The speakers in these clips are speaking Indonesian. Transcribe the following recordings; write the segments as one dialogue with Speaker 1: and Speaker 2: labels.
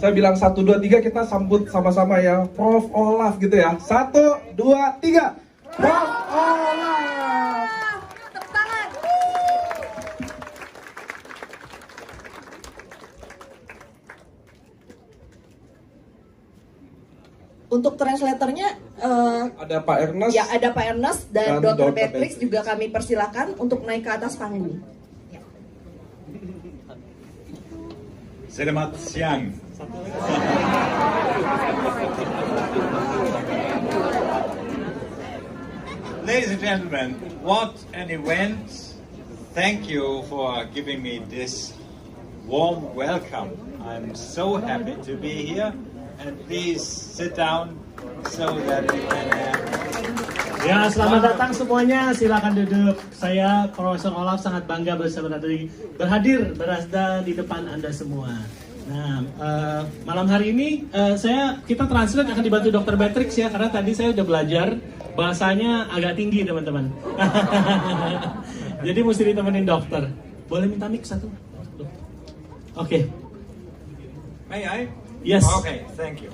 Speaker 1: Saya bilang 1, 2, 3 kita sambut sama-sama ya. Prof Olaf gitu ya. 1, 2, 3. Prof Olaf.
Speaker 2: Tepuk tangan. Untuk translatornya
Speaker 1: Ada Pak Ernest.
Speaker 2: ya ada Pak Ernest dan
Speaker 1: Dan
Speaker 2: Dr.
Speaker 1: Dr.
Speaker 2: Beatrix
Speaker 1: Beatrix.
Speaker 2: juga kami persilakan untuk naik ke atas panggung.
Speaker 3: Selamat siang. Ladies and gentlemen, what an event. Thank you for giving me this warm welcome. I'm so happy to be here, and please sit down so that we can have...
Speaker 4: Ya, selamat datang semuanya. Silakan duduk. Saya Profesor Olaf sangat bangga bisa berhadir berada di depan Anda semua. Nah, malam hari ini kita translate akan dibantu Dr. Beatrix ya, karena tadi saya udah belajar bahasanya agak tinggi teman-teman. Jadi mesti ditemenin dokter. Boleh minta mic satu? Oke.
Speaker 3: May I?
Speaker 4: Yes.
Speaker 3: Okay, thank you.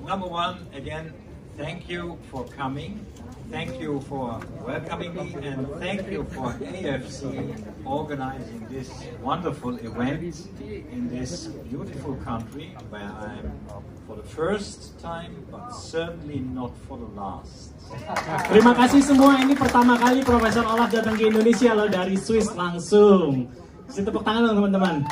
Speaker 3: Number one, again, thank you for coming. Thank you for welcoming me, and thank you for AFC organizing this wonderful event in this beautiful country where I'm for the first time, but certainly not for the last.
Speaker 4: Terima kasih semua. Ini pertama kali Profesor Olaf datang ke Indonesia loh, dari Swiss langsung. Kasih tepuk tangan dong teman-teman.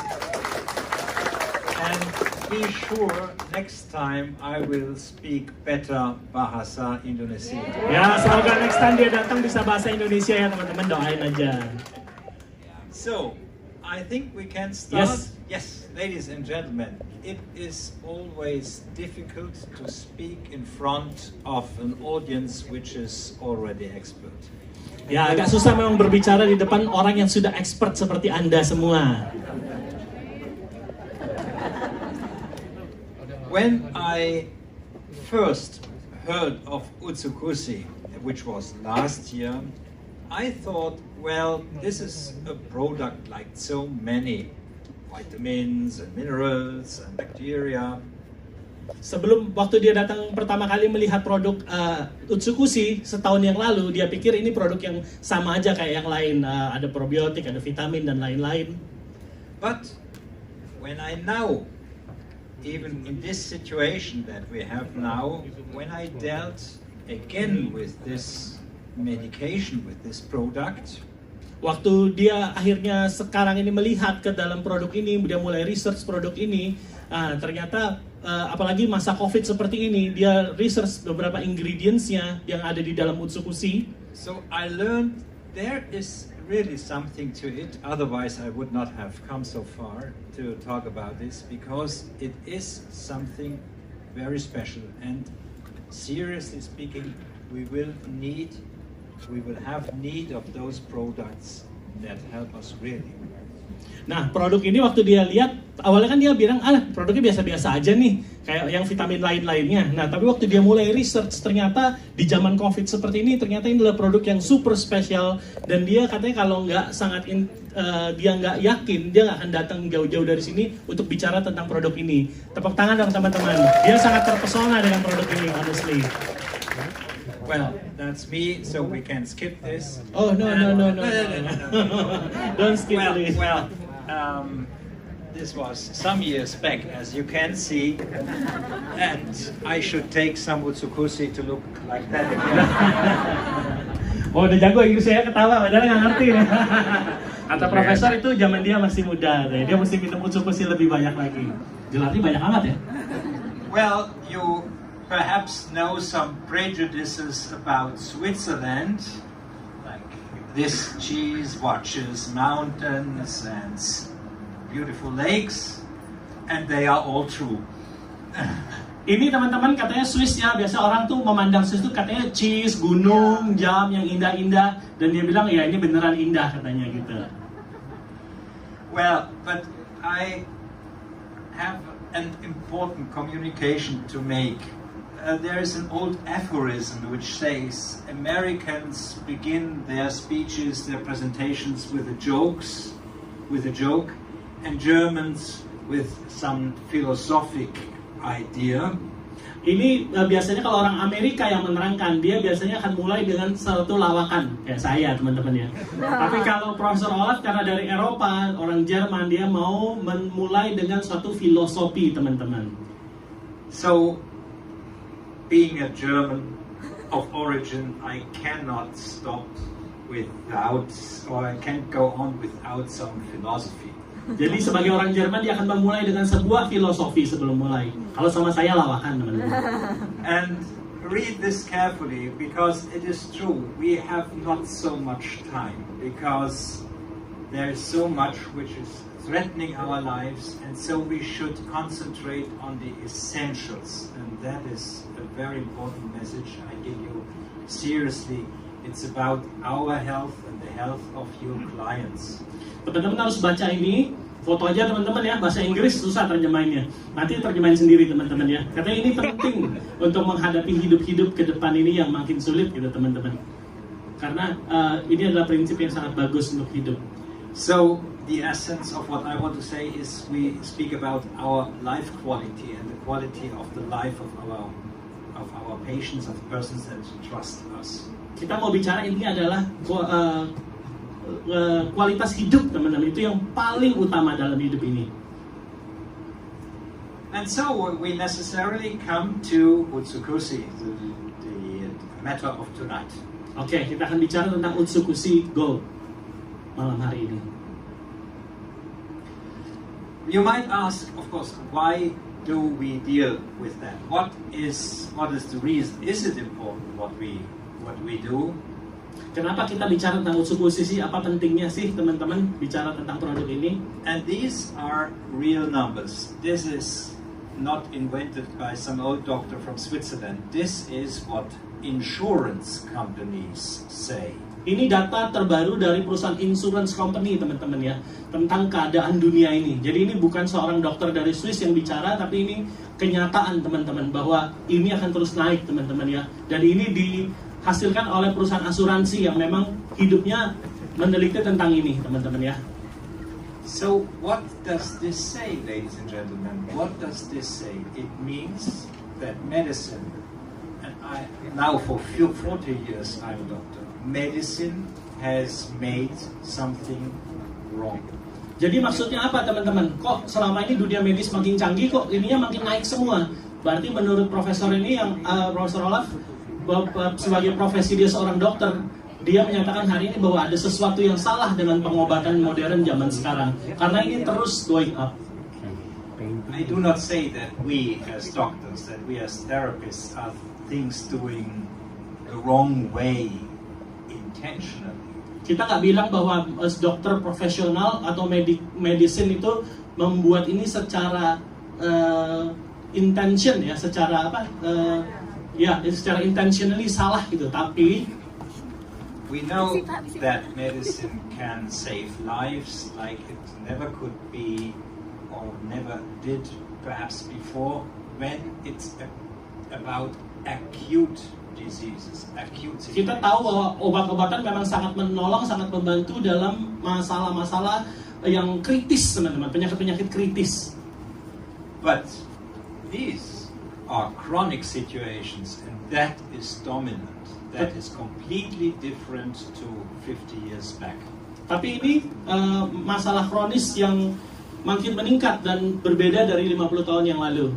Speaker 3: And be sure next time I will speak better bahasa Indonesia.
Speaker 4: Ya, semoga next time dia datang bisa bahasa Indonesia ya teman-teman, doain aja.
Speaker 3: So, I think we can start.
Speaker 4: Yes.
Speaker 3: Yes, ladies and gentlemen, it is always difficult to speak in front of an audience which is already expert.
Speaker 4: Ya, agak susah memang berbicara di depan orang yang sudah expert seperti Anda semua.
Speaker 3: When I first heard of Utsukushhi, which was last year, I thought, well, this is a product like so many vitamins and minerals and bacteria.
Speaker 4: Sebelum waktu dia datang pertama kali melihat produk Utsukushhi setahun yang lalu, dia pikir ini produk yang sama aja kayak yang lain, ada probiotik, ada vitamin dan lain-lain.
Speaker 3: But when I now, even in this situation that we have now, when I dealt again with this medication, with this product,
Speaker 4: Waktu dia akhirnya sekarang ini melihat ke dalam produk ini, dia mulai research produk ini, ternyata apalagi masa COVID seperti ini, dia research beberapa ingredients-nya yang ada di dalam Utsukushhi.
Speaker 3: so I learned there is really something to it, otherwise I would not have come so far to talk about this, because it is something very special, and seriously speaking, we will have need of those products that help us really.
Speaker 4: Nah, produk ini waktu dia lihat, awalnya kan dia bilang, produknya biasa-biasa aja nih, kayak yang vitamin lain-lainnya. Nah, tapi waktu dia mulai research, ternyata di zaman COVID seperti ini, ternyata ini adalah produk yang super spesial. Dan dia katanya kalau nggak dia nggak yakin, dia nggak akan datang jauh-jauh dari sini untuk bicara tentang produk ini. Tepuk tangan dong teman-teman. Dia sangat terpesona dengan produk ini, honestly.
Speaker 3: Well, that's me, so we can skip this.
Speaker 4: Oh, no. Don't skip this.
Speaker 3: Well, this was some years back, as you can see, and I should take some Utsukushhi to look like that again.
Speaker 4: Oh, udah jago Inggris saya, ketawa, padahal nggak ngerti. Kata profesor itu zaman dia masih muda, dia mesti minum Utsukushhi lebih banyak lagi. Jelasnya banyak amat ya?
Speaker 3: Well, you perhaps know some prejudices about Switzerland, like this cheese watches mountains and beautiful lakes, and they are all true.
Speaker 4: Ini teman-teman katanya Swiss ya, biasa orang tuh memandang Swiss tuh katanya cheese, gunung, jam yang indah-indah, dan dia bilang ya ini beneran indah katanya gitu.
Speaker 3: Well, but I have an important communication to make. There is an old aphorism which says Americans begin their speeches, their presentations with a joke, and Germans with some philosophic idea.
Speaker 4: Ini biasanya kalau orang Amerika yang menerangkan, dia biasanya akan mulai dengan suatu lawakan, kayak saya teman-teman ya. Tapi kalau Profesor Olaf karena dari Eropa, orang Jerman, dia mau memulai dengan suatu filosofi teman-teman.
Speaker 3: So, being a German of origin, I cannot stop without, or I can't go on without some philosophy.
Speaker 4: Jadi sebagai orang Jerman dia akan memulai dengan sebuah filosofi sebelum mulai. Kalau sama saya lawakan teman-teman.
Speaker 3: And read this carefully because it is true. We have not so much time because there is so much which is threatening our lives, and so we should concentrate on the essentials. And that is a very important message I give you seriously. It's about our health and the health of your clients.
Speaker 4: Teman-teman harus baca ini, foto aja teman-teman ya, bahasa Inggris susah terjemahinnya. Nanti terjemahin sendiri teman-teman ya. Katanya ini penting untuk menghadapi hidup-hidup ke depan ini yang makin sulit gitu teman-teman. Karena ini adalah prinsip yang sangat bagus untuk hidup.
Speaker 3: So the essence of what I want to say is we speak about our life quality and the quality of the life of our patients, of persons that trust us.
Speaker 4: Kita mau bicara ini adalah kualitas hidup teman-teman, itu yang paling utama dalam hidup ini.
Speaker 3: And so we necessarily come to Utsukushhi, the matter of tonight.
Speaker 4: Oke, kita akan bicara tentang Utsukushhi goal malam hari ini.
Speaker 3: You might ask, of course, why do we deal with that? What is the reason? Is it important what we do?
Speaker 4: Kenapa kita bicara tentang Utsukushhi sih? Apa pentingnya sih teman-teman bicara tentang produk ini?
Speaker 3: And these are real numbers. This is not invented by some old doctor from Switzerland. This is what insurance companies say.
Speaker 4: Ini data terbaru dari perusahaan insurance company teman-teman ya, tentang keadaan dunia ini. Jadi ini bukan seorang dokter dari Swiss yang bicara, tapi ini kenyataan teman-teman bahwa ini akan terus naik teman-teman ya. Dan ini dihasilkan oleh perusahaan asuransi yang memang hidupnya meneliti tentang ini teman-teman ya.
Speaker 3: So what does this say, ladies and gentlemen? What does this say? It means that medicine, and I now for 40 years I'm a doctor. Medicine has made something wrong.
Speaker 4: Jadi maksudnya apa teman-teman? Kok selama ini dunia medis makin canggih, kok ininya makin naik semua? Berarti menurut profesor ini yang Profesor Olaf, sebagai profesi dia seorang dokter, dia menyatakan hari ini bahwa ada sesuatu yang salah dengan pengobatan modern zaman sekarang. Karena ini terus going up.
Speaker 3: I do not say that we as doctors, that we as therapists are things doing the wrong way intentionally.
Speaker 4: Kita nggak bilang bahwa dokter profesional atau medicine itu membuat ini secara intention ya, secara apa? Secara intentionally salah gitu. Tapi
Speaker 3: we know that medicine can save lives like it never could be or never did perhaps before when it's about acute diseases, acute situations.
Speaker 4: Kita tahu bahwa obat-obatan memang sangat menolong, sangat membantu dalam masalah-masalah yang kritis teman-teman, penyakit-penyakit kritis.
Speaker 3: But these are chronic situations and that is dominant. That is completely different to 50 years back.
Speaker 4: Tapi ini masalah kronis yang makin meningkat dan berbeda dari 50 tahun yang lalu.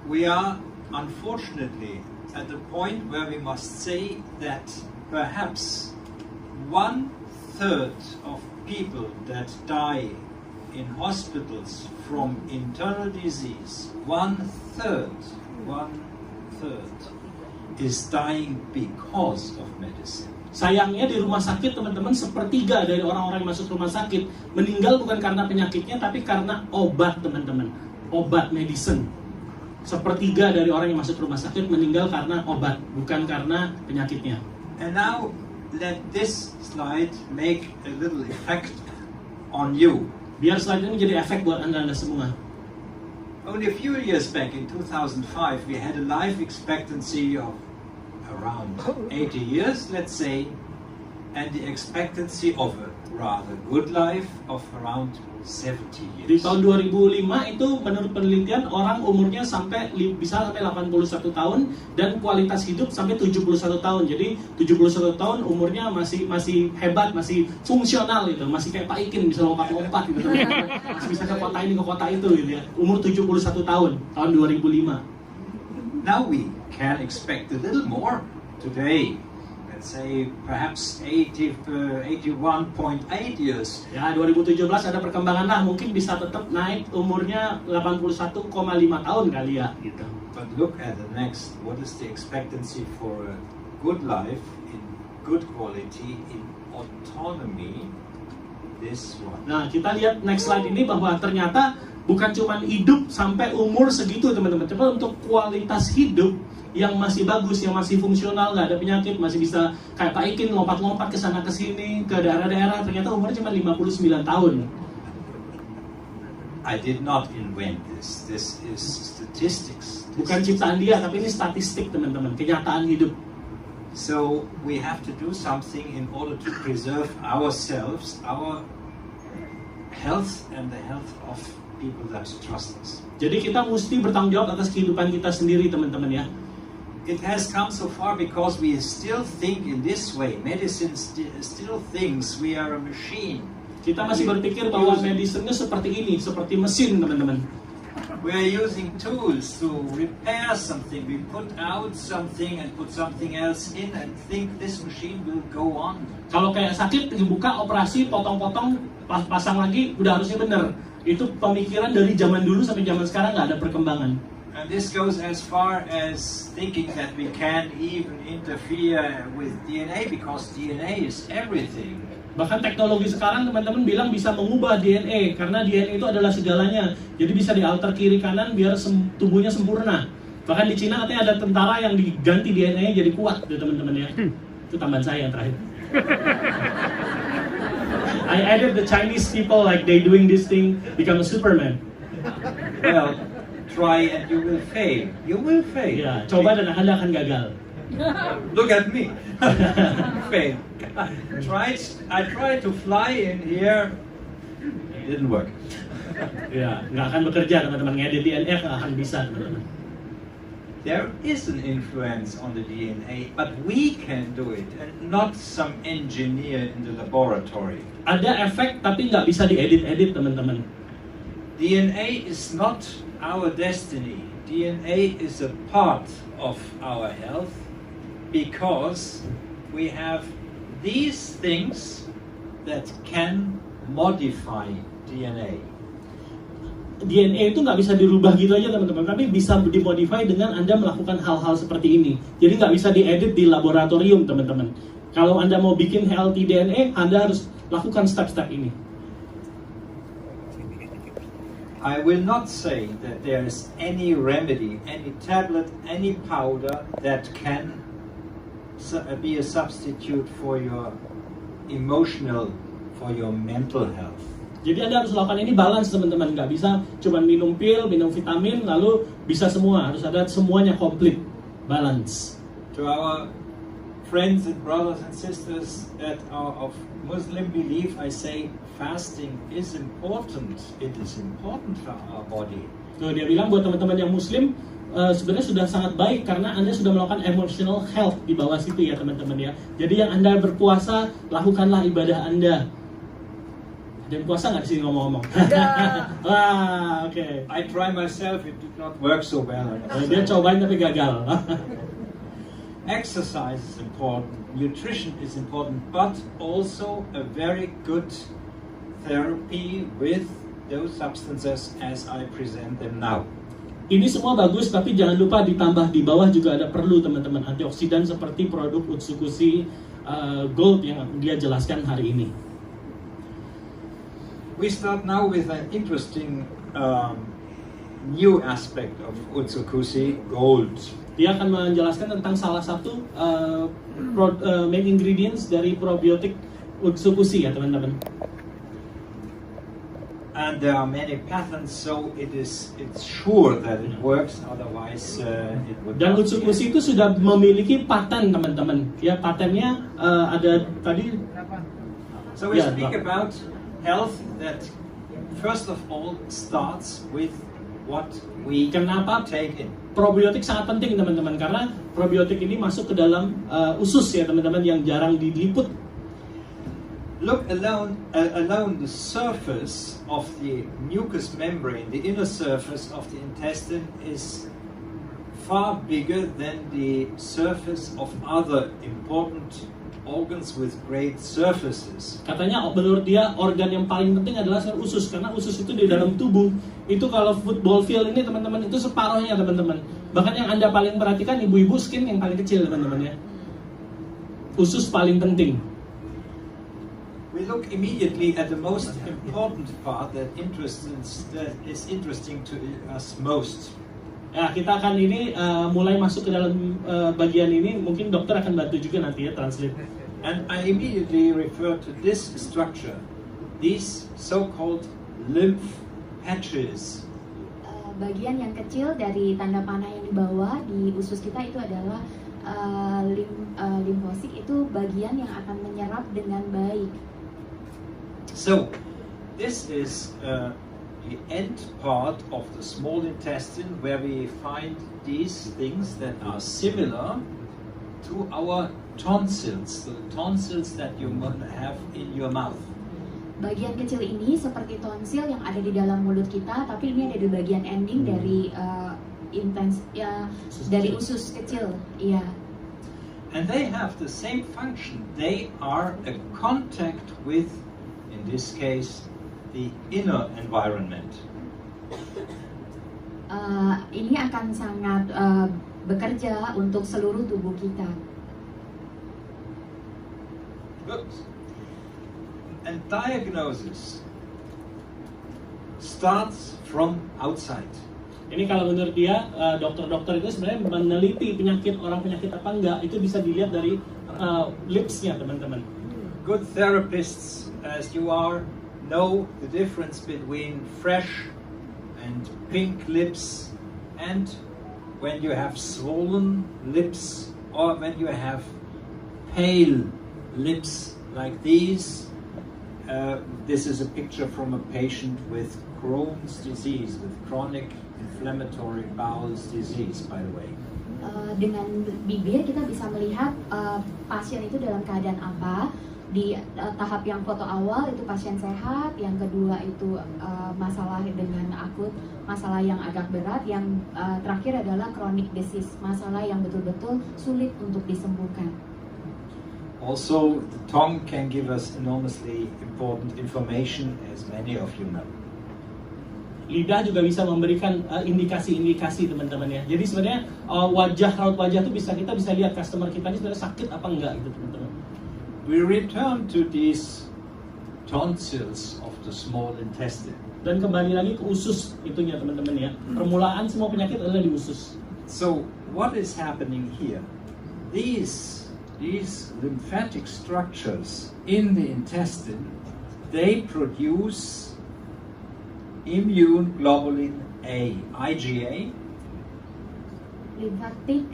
Speaker 3: We are unfortunately at the point where we must say that perhaps 1/3 of people that die in hospitals from internal disease, 1/3 is dying because of medicine.
Speaker 4: Sayangnya di rumah sakit teman-teman, 1/3 dari orang-orang yang masuk rumah sakit meninggal bukan karena penyakitnya tapi karena obat teman-teman, obat medicine. 1/3 dari orang yang masuk rumah sakit meninggal karena obat, bukan karena penyakitnya.
Speaker 3: And now let this slide make a little effect on you.
Speaker 4: Biar slide ini menjadi efek buat anda semua.
Speaker 3: Only a few years back in 2005 we had a life expectancy of around 80 years, let's say, and the expectancy of a rather good life of around 70
Speaker 4: Di
Speaker 3: years.
Speaker 4: tahun 2005 itu menurut penelitian orang umurnya bisa sampai 81 tahun dan kualitas hidup sampai 71 tahun. Jadi 71 tahun umurnya masih hebat, masih fungsional gitu, masih kayak Pak Ikin bisa lompat-lompat gitu. Masih bisa ke kota ini ke kota itu gitu ya. Umur 71 tahun 2005.
Speaker 3: Now we can expect a little more today. Let's say perhaps 81.8 years.
Speaker 4: Ya 2017 ada perkembangan lah, mungkin bisa tetap naik umurnya 81,5 tahun kali ya gitu.
Speaker 3: But look at the next. What is the expectancy for a good life in good quality in autonomy? This one.
Speaker 4: Nah kita lihat next slide ini bahwa ternyata bukan cuma hidup sampai umur segitu teman-teman, tapi untuk kualitas hidup yang masih bagus, yang masih fungsional, nggak ada penyakit, masih bisa kayak Pak Ikin lompat-lompat ke sana ke sini ke daerah-daerah, ternyata umurnya cuma 59 tahun.
Speaker 3: I did not invent this. This is statistics.
Speaker 4: Bukan ciptaan dia, tapi ini statistik teman-teman, kenyataan hidup.
Speaker 3: So we have to do something in order to preserve ourselves, our health, and the health of people that trust us.
Speaker 4: Jadi kita mesti bertanggung jawab atas kehidupan kita sendiri teman-teman ya.
Speaker 3: It has come so far because we still think in this way. Medicine still thinks we are a machine.
Speaker 4: Kita masih berpikir bahwa medicine-nya seperti ini, seperti mesin teman-teman.
Speaker 3: We are using tools to repair something. We put out something and put something else in and think this machine will go on.
Speaker 4: Kalau kayak sakit dibuka, operasi, potong-potong, pasang lagi, udah harusnya bener. Itu pemikiran dari zaman dulu sampai zaman sekarang nggak ada perkembangan.
Speaker 3: And this goes as far as thinking that we can even interfere with DNA because DNA is everything.
Speaker 4: Bahkan teknologi sekarang teman-teman bilang bisa mengubah DNA karena DNA itu adalah segalanya. Jadi bisa dialter kiri kanan biar tubuhnya sempurna. Bahkan di Cina katanya ada tentara yang diganti DNA jadi kuat tuh teman-teman ya. Itu tambahan saya yang terakhir. I added the Chinese people like they doing this thing become a Superman.
Speaker 3: Well, try and you will fail. You will fail.
Speaker 4: Ya, coba dan Anda akan gagal.
Speaker 3: Look at me. Fail. I tried to fly in here. It didn't work.
Speaker 4: Ya, nggak akan bekerja teman-teman. Ngedit DNA nggak akan bisa teman-teman.
Speaker 3: There is an influence on the DNA, but we can do it, and not some engineer in the laboratory.
Speaker 4: Ada efek tapi nggak bisa diedit-edit teman-teman.
Speaker 3: DNA is not our destiny. DNA is a part of our health because we have these things that can modify DNA.
Speaker 4: DNA itu nggak bisa dirubah gitu aja teman-teman, tapi bisa dimodify dengan Anda melakukan hal-hal seperti ini. Jadi nggak bisa diedit di laboratorium teman-teman. Kalau Anda mau bikin healthy DNA, Anda harus lakukan step-step ini.
Speaker 3: I will not say that there is any remedy, any tablet, any powder that can be a substitute for your emotional, for your mental health.
Speaker 4: Jadi Anda harus lakukan ini balance teman-teman, nggak bisa cuma minum pil, minum vitamin, lalu bisa semua, harus ada semuanya komplit, balance.
Speaker 3: To our friends and brothers and sisters that are of Muslim belief, I say fasting is important. It is important for our body.
Speaker 4: Nah, dia bilang buat teman-teman yang Muslim, sebenarnya sudah sangat baik karena Anda sudah melakukan emotional health di bawah situ ya teman-teman ya. Jadi yang Anda berpuasa, lakukanlah ibadah Anda. Dan puasa nggak di sini ngomong-ngomong? Wah, oke.
Speaker 3: I try myself, it did not work so well.
Speaker 4: Dia cobain tapi gagal.
Speaker 3: Exercise is important, nutrition is important, but also a very good therapy with those substances as I present them now.
Speaker 4: Ini semua bagus, tapi jangan lupa ditambah di bawah juga ada perlu teman-teman antioksidan seperti produk Utsukushhi Gold yang dia jelaskan hari ini.
Speaker 3: We start now with an interesting new aspect of Utsukushhi Gold.
Speaker 4: Dia akan menjelaskan tentang salah satu main ingredients dari probiotik Utsukushhi ya teman-teman.
Speaker 3: And there are many patents, so it's sure that it works. Otherwise, it would.
Speaker 4: Dan
Speaker 3: not be.
Speaker 4: Utsukushhi itu sudah memiliki paten teman-teman. Ya patennya ada tadi
Speaker 3: So we
Speaker 4: Ya,
Speaker 3: speak
Speaker 4: Dok.
Speaker 3: about health that first of all starts with what we
Speaker 4: Kenapa
Speaker 3: take in.
Speaker 4: probiotik sangat penting teman-teman? Karena probiotik ini masuk ke dalam usus ya teman-teman yang jarang diliput.
Speaker 3: Look alone the surface of the mucous membrane, the inner surface of the intestine is far bigger than the surface of other important organs with great surfaces.
Speaker 4: Katanya menurut dia organ yang paling penting adalah usus, karena usus itu di dalam tubuh. Itu kalau football field ini teman-teman itu separohnya teman-teman. Bahkan yang Anda paling perhatikan ibu-ibu skin yang paling kecil teman-teman ya. Usus paling penting.
Speaker 3: We look immediately at the most important part that is interesting to us most.
Speaker 4: Ya, kita akan ini mulai masuk ke dalam bagian ini. Mungkin dokter akan bantu juga nanti ya translate.
Speaker 3: And I immediately refer to this structure, these so-called lymph patches.
Speaker 5: Bagian yang kecil dari tanda panah yang di bawah di usus kita itu adalah limfosit, itu bagian yang akan menyerap dengan baik.
Speaker 3: So, this is the end part of the small intestine where we find these things that are similar to our tonsils, the tonsils that you have in your mouth.
Speaker 5: Bagian kecil ini seperti tonsil yang ada di dalam mulut kita, tapi ini ada di bagian ending dari dari usus kecil. Iya.
Speaker 3: And they have the same function. They are a contact with, in this case, the inner environment.
Speaker 5: Ini akan sangat bekerja untuk seluruh tubuh kita.
Speaker 3: Good. And diagnosis starts from outside.
Speaker 4: Ini kalau menurut dia dokter-dokter itu sebenarnya meneliti orang penyakit apa enggak itu bisa dilihat dari lipsnya teman-teman.
Speaker 3: Good therapists, as you are, know the difference between fresh and pink lips and when you have swollen lips or when you have pale lips like these. This is a picture from a patient with Crohn's disease, with chronic inflammatory bowel disease, by the way.
Speaker 5: Dengan bibir kita bisa melihat pasien itu dalam keadaan apa. Di tahap yang foto awal itu pasien sehat, yang kedua itu masalah dengan akut, masalah yang agak berat, yang terakhir adalah chronic disease, masalah yang betul-betul sulit untuk disembuhkan.
Speaker 3: Also, the tongue can give us enormously important information, as many of you know.
Speaker 4: Lidah juga bisa memberikan indikasi-indikasi teman-teman ya. Jadi sebenarnya raut wajah itu kita bisa lihat customer kita ini sebenarnya sakit apa enggak gitu teman-teman.
Speaker 3: We return to these tonsils of the small intestine.
Speaker 4: Dan kembali lagi ke usus itunya teman-teman ya. Permulaan semua penyakit adalah di usus.
Speaker 3: So what is happening here? These lymphatic structures in the intestine, they produce immune globulin A, IgA.
Speaker 5: Limfatik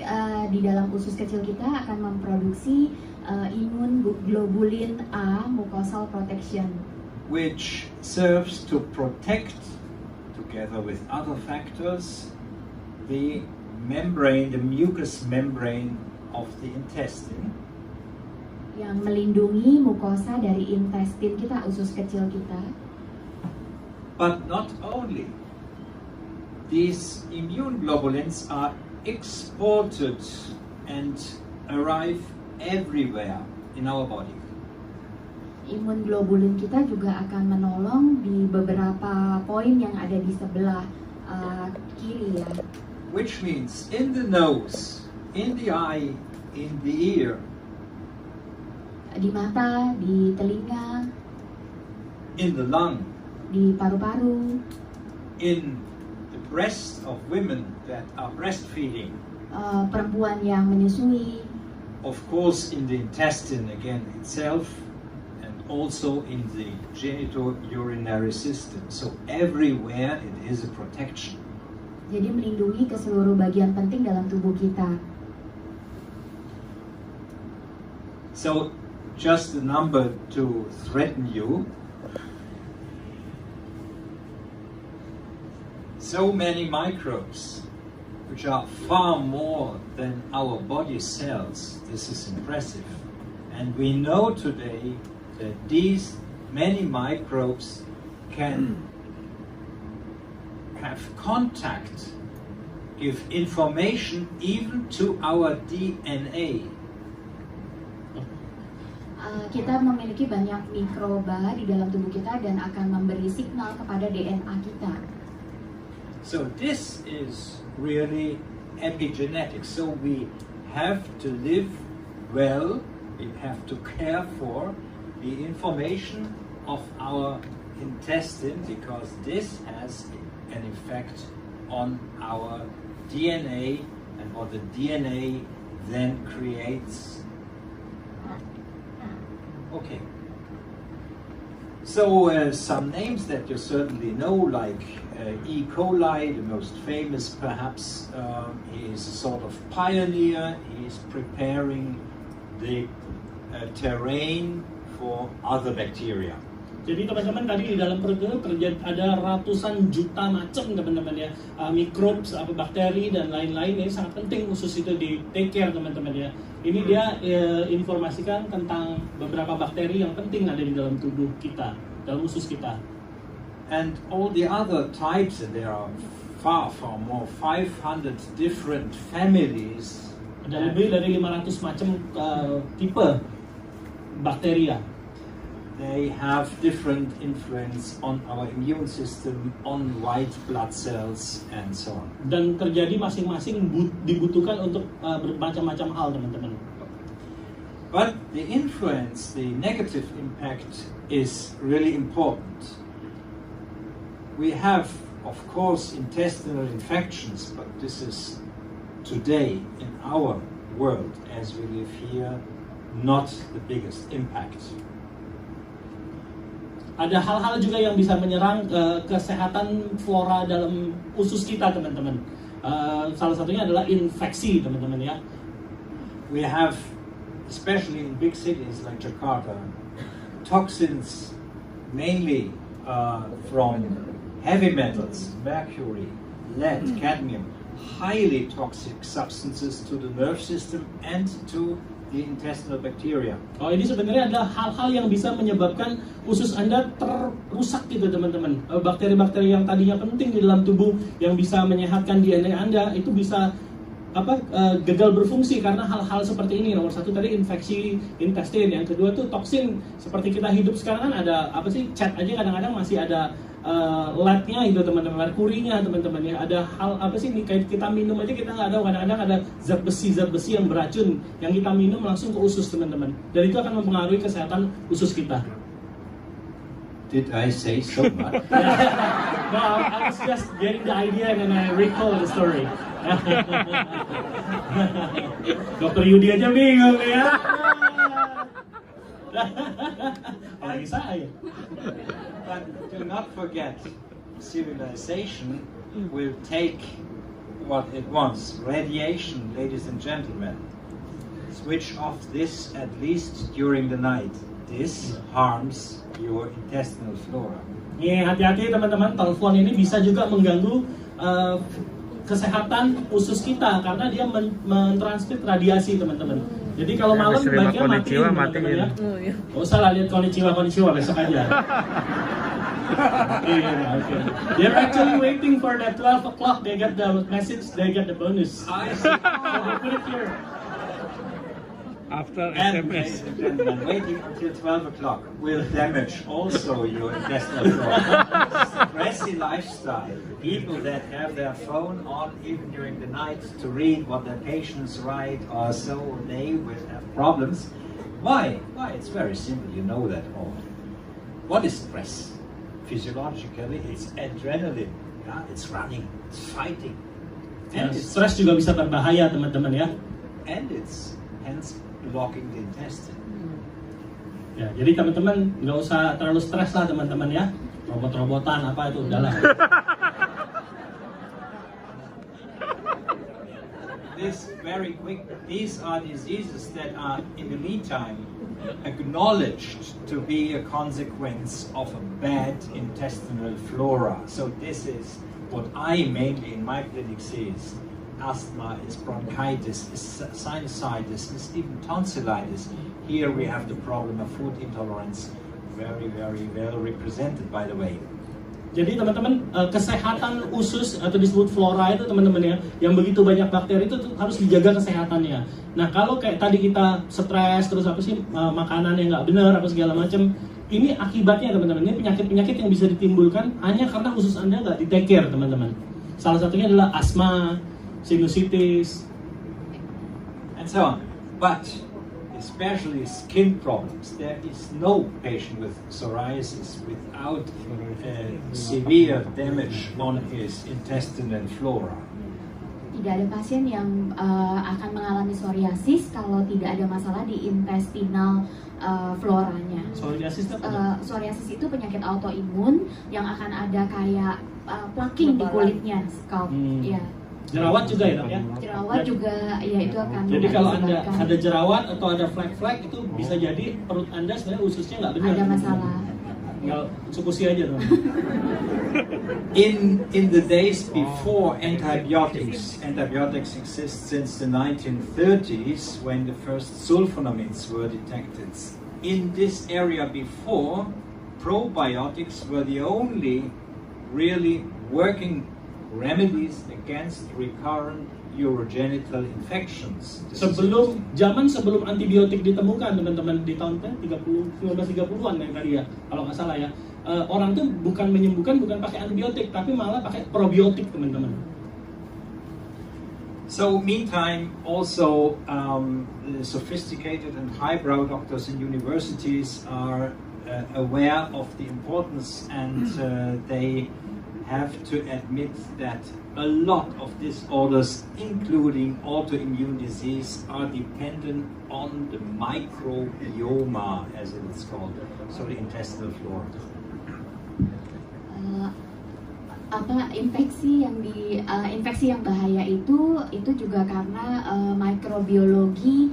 Speaker 5: di dalam usus kecil kita akan memproduksi imun globulin A, mucosal protection,
Speaker 3: which serves to protect, together with other factors, the membrane, the mucous membrane of the intestine.
Speaker 5: yang melindungi mukosa dari intestin kita, usus kecil kita.
Speaker 3: But not only. These immune globulins are exported and arrive everywhere in our body.
Speaker 5: Imun globulin kita juga akan menolong di beberapa poin yang ada di sebelah kiri ya.
Speaker 3: Which means in the nose, in the eye, in the ear,
Speaker 5: Di mata, di telinga,
Speaker 3: in the lung,
Speaker 5: di paru-paru,
Speaker 3: in the breast of women that are breastfeeding,
Speaker 5: perempuan yang menyusui,
Speaker 3: of course in the intestine again itself, and also in the genitourinary system. So everywhere it is a protection.
Speaker 5: jadi melindungi ke seluruh bagian penting dalam tubuh kita.
Speaker 3: So just a number to threaten you. So many microbes, which are far more than our body cells. This is impressive. And we know today that these many microbes can have contact, give information even to our DNA.
Speaker 5: Kita memiliki banyak mikroba di dalam tubuh kita dan akan memberi signal kepada DNA kita.
Speaker 3: So this is really epigenetics. So we have to live well, we have to care for the information of our intestine, because this has an effect on our DNA, and what the DNA then creates. Okay. So some names that you certainly know, like E. coli, the most famous perhaps. He is a sort of pioneer. He is preparing the terrain for other bacteria.
Speaker 4: Jadi teman-teman, tadi di dalam perut itu ada ratusan juta macam teman-teman ya, microbes, bakteri dan lain-lain. Ini sangat penting khusus itu di take care teman-teman ya. Ini dia informasikan tentang beberapa bakteri yang penting ada di dalam tubuh kita, dalam usus kita.
Speaker 3: And all the other types, and there are far more, 500 different families.
Speaker 4: Ada lebih dari 500 macam tipe bakteria.
Speaker 3: They have different influence on our immune system, on white blood cells, and so on.
Speaker 4: Dan terjadi masing-masing dibutuhkan untuk bermacam-macam hal, teman-teman.
Speaker 3: But the influence, the negative impact, is really important. We have, of course, intestinal infections, but this is today in our world, as we live here, not the biggest impact.
Speaker 4: Ada hal-hal juga yang bisa menyerang kesehatan flora dalam usus kita, teman-teman. Salah satunya adalah infeksi, teman-teman ya.
Speaker 3: We have, especially in big cities like Jakarta, toxins mainly from heavy metals, mercury, lead, cadmium, highly toxic substances to the nerve system and to the intestinal bacteria.
Speaker 4: Oh, ini sebenarnya adalah hal-hal yang bisa menyebabkan usus Anda terusak gitu, teman-teman. Bakteri-bakteri yang tadinya penting di dalam tubuh yang bisa menyehatkan DNA Anda itu bisa gagal berfungsi karena hal-hal seperti ini. Nomor satu tadi infeksi intestin, yang kedua tuh toksin. Seperti kita hidup sekarang kan ada cat aja kadang-kadang masih ada leadnya itu, teman-teman, merkurinya, teman-teman ya. Ada hal nih, kayak kita minum aja kita nggak tahu, kadang-kadang ada zat besi yang beracun yang kita minum langsung ke usus, teman-teman, dan itu akan mempengaruhi kesehatan usus kita.
Speaker 3: Did I say so much?
Speaker 4: No, I was just getting the idea and then I recall the story. Dokter Yudi aja bingung ya. Apalagi saya.
Speaker 3: But do not forget, civilization will take what it wants. Radiation, ladies and gentlemen. Switch off this at least during the night. This harms your intestinal flora.
Speaker 4: Hati-hati teman-teman, telepon ini bisa juga mengganggu kesehatan usus kita karena dia mentransmit radiasi, teman-teman. Jadi kalau malam baiknya matiin, teman-teman ya. Gak usah lah lihat konnichiwa besok aja. Okay. They're actually waiting for that 12 o'clock. They get the message, they get the bonus.
Speaker 3: I see.
Speaker 4: So they put it here.
Speaker 6: After
Speaker 3: And,
Speaker 6: SMS.
Speaker 3: ladies and gentlemen, waiting until 12 o'clock will damage also your intestinal flora. Stressy lifestyle. People that have their phone on even during the night to read what their patients write or so, they will have problems. Why? It's very simple, you know that all. What is stress? Physiologically, it's adrenaline. Yeah? It's running, it's fighting. And
Speaker 4: Stres juga bisa berbahaya, teman-teman ya.
Speaker 3: And it's hence blocking the intestine.
Speaker 4: Ya, jadi teman-teman nggak usah terlalu stres lah, teman-teman ya. Robot-robotan apa itu udahlah.
Speaker 3: This very quick. These are diseases that are in the meantime acknowledged to be a consequence of a bad intestinal flora. So this is what I mainly in my clinic see is asthma, is bronchitis, is sinusitis, is even tonsillitis. Here we have the problem of food intolerance, very, very well represented by the way.
Speaker 4: Jadi teman-teman, kesehatan usus atau disebut flora itu teman-teman ya, yang begitu banyak bakteri itu harus dijaga kesehatannya. Nah kalau kayak tadi kita stres terus apa sih makanan yang nggak benar apa segala macam, ini akibatnya teman-teman, ini penyakit-penyakit yang bisa ditimbulkan hanya karena usus Anda nggak di take care teman-teman. Salah satunya adalah asma, sinusitis,
Speaker 3: and so on. But especially skin problems, there is no patient with psoriasis without severe damage on his intestinal flora.
Speaker 5: Tidak ada pasien yang akan mengalami psoriasis kalau tidak ada masalah di intestinal floranya.
Speaker 4: Psoriasis itu apa?
Speaker 5: Psoriasis itu penyakit autoimun yang akan ada kayak plaking di kulitnya, scalp. Ya.
Speaker 4: Jerawat juga ya dok ya?
Speaker 5: Jerawat juga, ya itu akan.
Speaker 4: Jadi kalau ada jerawat atau ada flek-flek itu bisa jadi perut Anda sebenarnya ususnya nggak benar.
Speaker 5: Ada masalah.
Speaker 4: Tinggal Utsukushhi aja dong.
Speaker 3: In the days before antibiotics exist since the 1930s when the first sulfonamides were detected. In this area before, probiotics were the only really working remedies against recurrent urogenital infections.
Speaker 4: Sebelum antibiotik ditemukan teman-teman di tahun 1930-an yang tadi ya, kalau nggak salah ya, orang tuh bukan menyembuhkan bukan pakai antibiotik tapi malah pakai probiotik teman-teman.
Speaker 3: So meantime also the sophisticated and highbrow doctors in universities are aware of the importance and they have to admit that a lot of disorders, including autoimmune disease, are dependent on the microbiome, as it is called, so the intestinal flora.
Speaker 5: Infeksi yang bahaya itu juga karena mikrobiologi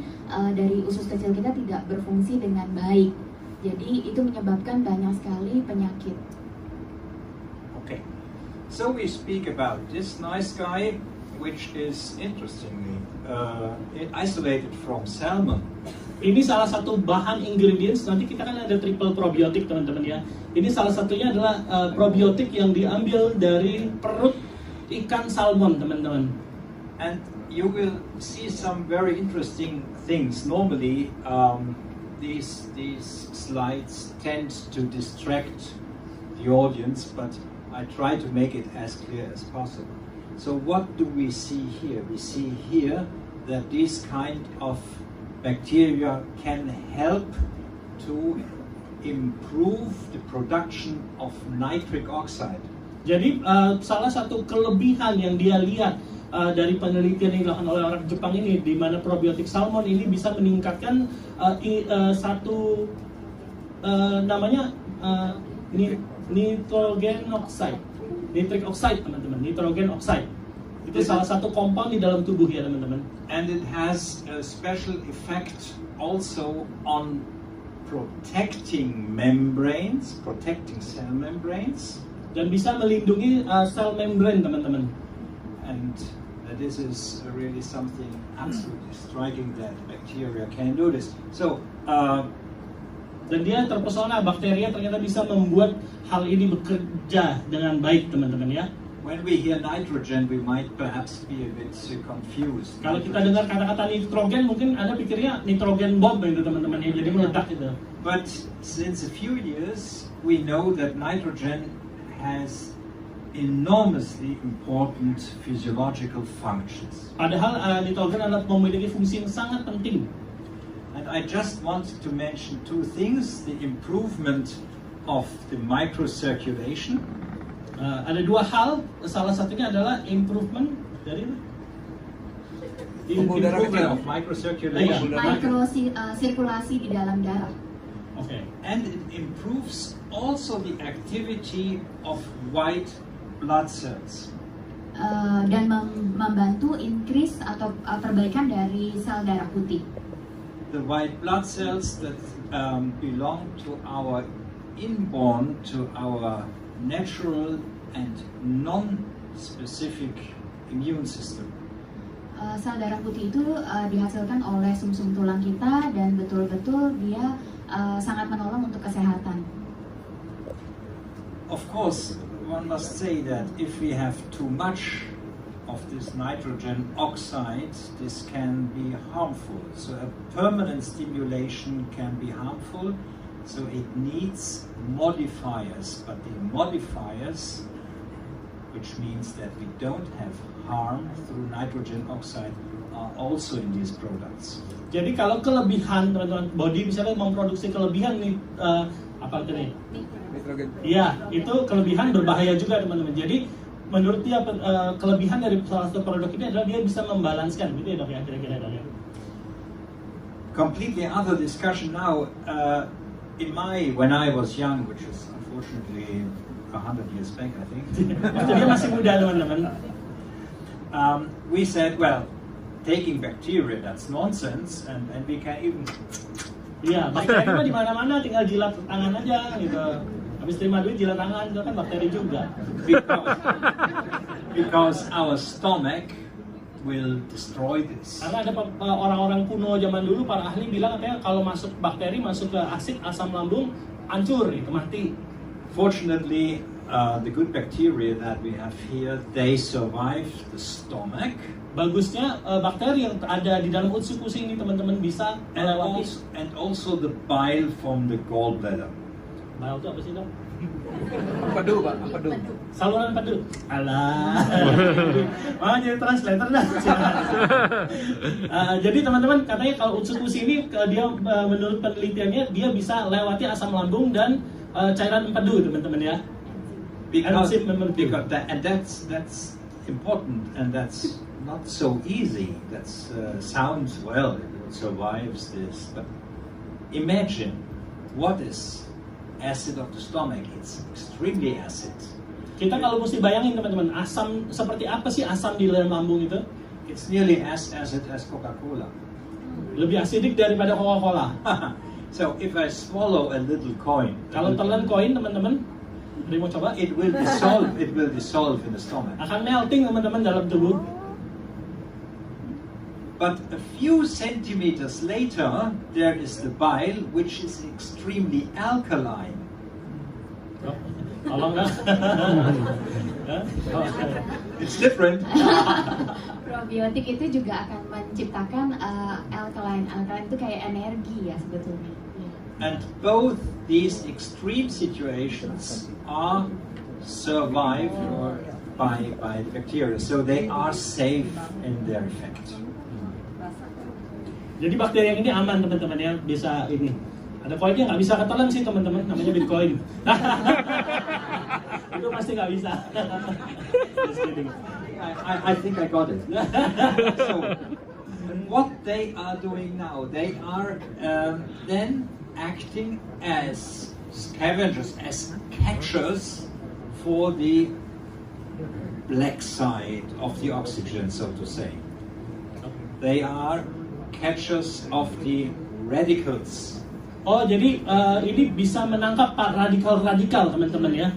Speaker 5: dari usus kecil kita tidak berfungsi dengan baik. Jadi itu menyebabkan banyak sekali penyakit.
Speaker 3: Okay. So we speak about this nice guy, which is interestingly isolated from salmon.
Speaker 4: Ini salah satu bahan ingredients, nanti kita kan ada triple probiotik teman-teman ya. Ini salah satunya adalah probiotik yang diambil dari perut ikan salmon teman-teman.
Speaker 3: And you will see some very interesting things. Normally these slides tend to distract the audience, but I try to make it as clear as possible. So what do we see here? We see here that these kind of bacteria can help to improve the production of nitric oxide.
Speaker 4: Jadi salah satu kelebihan yang dia lihat dari penelitian yang dilakukan oleh orang Jepang ini, di mana probiotik salmon ini bisa meningkatkan satu namanya nitrogen oxide, nitric oxide teman-teman, nitrogen oxide. Itu salah satu compound di dalam tubuh ya teman-teman.
Speaker 3: And it has a special effect also on protecting membranes, protecting cell membranes.
Speaker 4: Dan bisa melindungi sel membran teman-teman.
Speaker 3: And this is really something absolutely striking that bacteria can do this. So,
Speaker 4: dan dia terpesona bakteria ternyata bisa membuat hal ini bekerja dengan baik teman-teman ya.
Speaker 3: When we hear nitrogen, we might perhaps be a bit confused.
Speaker 4: Kalau kita dengar kata-kata nitrogen, mungkin Anda pikirnya nitrogen bomb itu teman-teman ya, jadi meledak itu.
Speaker 3: But since a few years, we know that nitrogen has enormously important physiological functions.
Speaker 4: Padahal nitrogen adalah memiliki fungsi yang sangat penting.
Speaker 3: And I just wanted to mention two things: the improvement of the microcirculation.
Speaker 4: Ada dua hal, salah satunya adalah improvement dari
Speaker 3: improvement of microcirculation.
Speaker 5: Sirkulasi di dalam darah.
Speaker 4: Okay.
Speaker 3: And it improves also the activity of white blood cells.
Speaker 5: Dan membantu increase atau perbaikan dari sel darah putih.
Speaker 3: The white blood cells that belong to our inborn, to our natural and non-specific immune system.
Speaker 5: Sel darah putih itu dihasilkan oleh sumsum tulang kita dan betul-betul dia sangat menolong untuk kesehatan.
Speaker 3: Of course, one must say that if we have too much of this nitrogen oxide, this can be harmful. So a permanent stimulation can be harmful. So it needs modifiers, but the modifiers, which means that we don't have harm through nitrogen oxide, are also in these products.
Speaker 4: Jadi kalau kelebihan teman-teman body misalnya memproduksi kelebihan nih apa tadi?
Speaker 1: Nitrogen.
Speaker 4: Iya, itu kelebihan berbahaya juga teman-teman. Jadi menurut dia kelebihan dari salah satu produk ini adalah dia bisa membalanskan, gitu ya dok ya kira-kira dok ya.
Speaker 3: Completely other discussion now. When I was young, which is unfortunately 100 years back, I think.
Speaker 4: Waktu dia masih muda teman-teman.
Speaker 3: We said, well, taking bacteria, that's nonsense, and we can even.
Speaker 4: Iya, bakteri mah di mana-mana, tinggal jilat tangan aja gitu. Habis terima duit jilat tangan, itu kan bakteri juga.
Speaker 3: Because our stomach will destroy this.
Speaker 4: Karena ada orang-orang kuno zaman dulu, para ahli bilang katanya kalau masuk bakteri, masuk ke asam lambung, hancur, itu mati.
Speaker 3: Fortunately, the good bacteria that we have here, they survive the stomach.
Speaker 4: Bagusnya bakteri yang ada di dalam Utsukushhi ini teman-teman bisa melewati.
Speaker 3: And also the bile from the gallbladder.
Speaker 4: Bile itu apa sih dok?
Speaker 1: Empedu, Pak, empedu.
Speaker 4: Saluran empedu. Alah. Jadi translator dah. Jadi teman-teman katanya kalau Utsukushhi ini dia menurut penelitiannya dia bisa lewati asam lambung dan cairan empedu teman-teman ya.
Speaker 3: Because that's important and that's not so easy. That sounds well, it survives this, but imagine what is acid of the stomach. It's extremely acid.
Speaker 4: Kita kalau mesti bayangin teman-teman, asam seperti apa sih asam di dalam lambung itu?
Speaker 3: It's nearly as acid as Coca-Cola.
Speaker 4: Lebih asidik daripada Coca-Cola.
Speaker 3: So if I swallow a little coin,
Speaker 4: kalau telan koin teman-teman, mau coba?
Speaker 3: It will dissolve. It will dissolve in the stomach.
Speaker 4: Akan melting teman-teman dalam tubuh.
Speaker 3: But a few centimeters later, there is the bile, which is extremely alkaline.
Speaker 4: Tolong nggak?
Speaker 3: It's different.
Speaker 5: Probiotik itu juga akan menciptakan alkaline. Alkaline itu kayak energi ya sebetulnya.
Speaker 3: And both these extreme situations are survived by the bacteria, so they are safe in their effect.
Speaker 4: Jadi bakteri yang ini aman teman-teman ya, bisa ini. Ada koinnya nggak bisa ketelan sih teman-teman, namanya Bitcoin. Itu pasti nggak bisa. Just kidding.
Speaker 3: I think I got it. So, what they are doing now, they are then acting as scavengers, as catchers for the black side of the oxygen, so to say. They are catchers of the radicals.
Speaker 4: Oh, jadi ini bisa menangkap radikal-radikal teman-teman ya.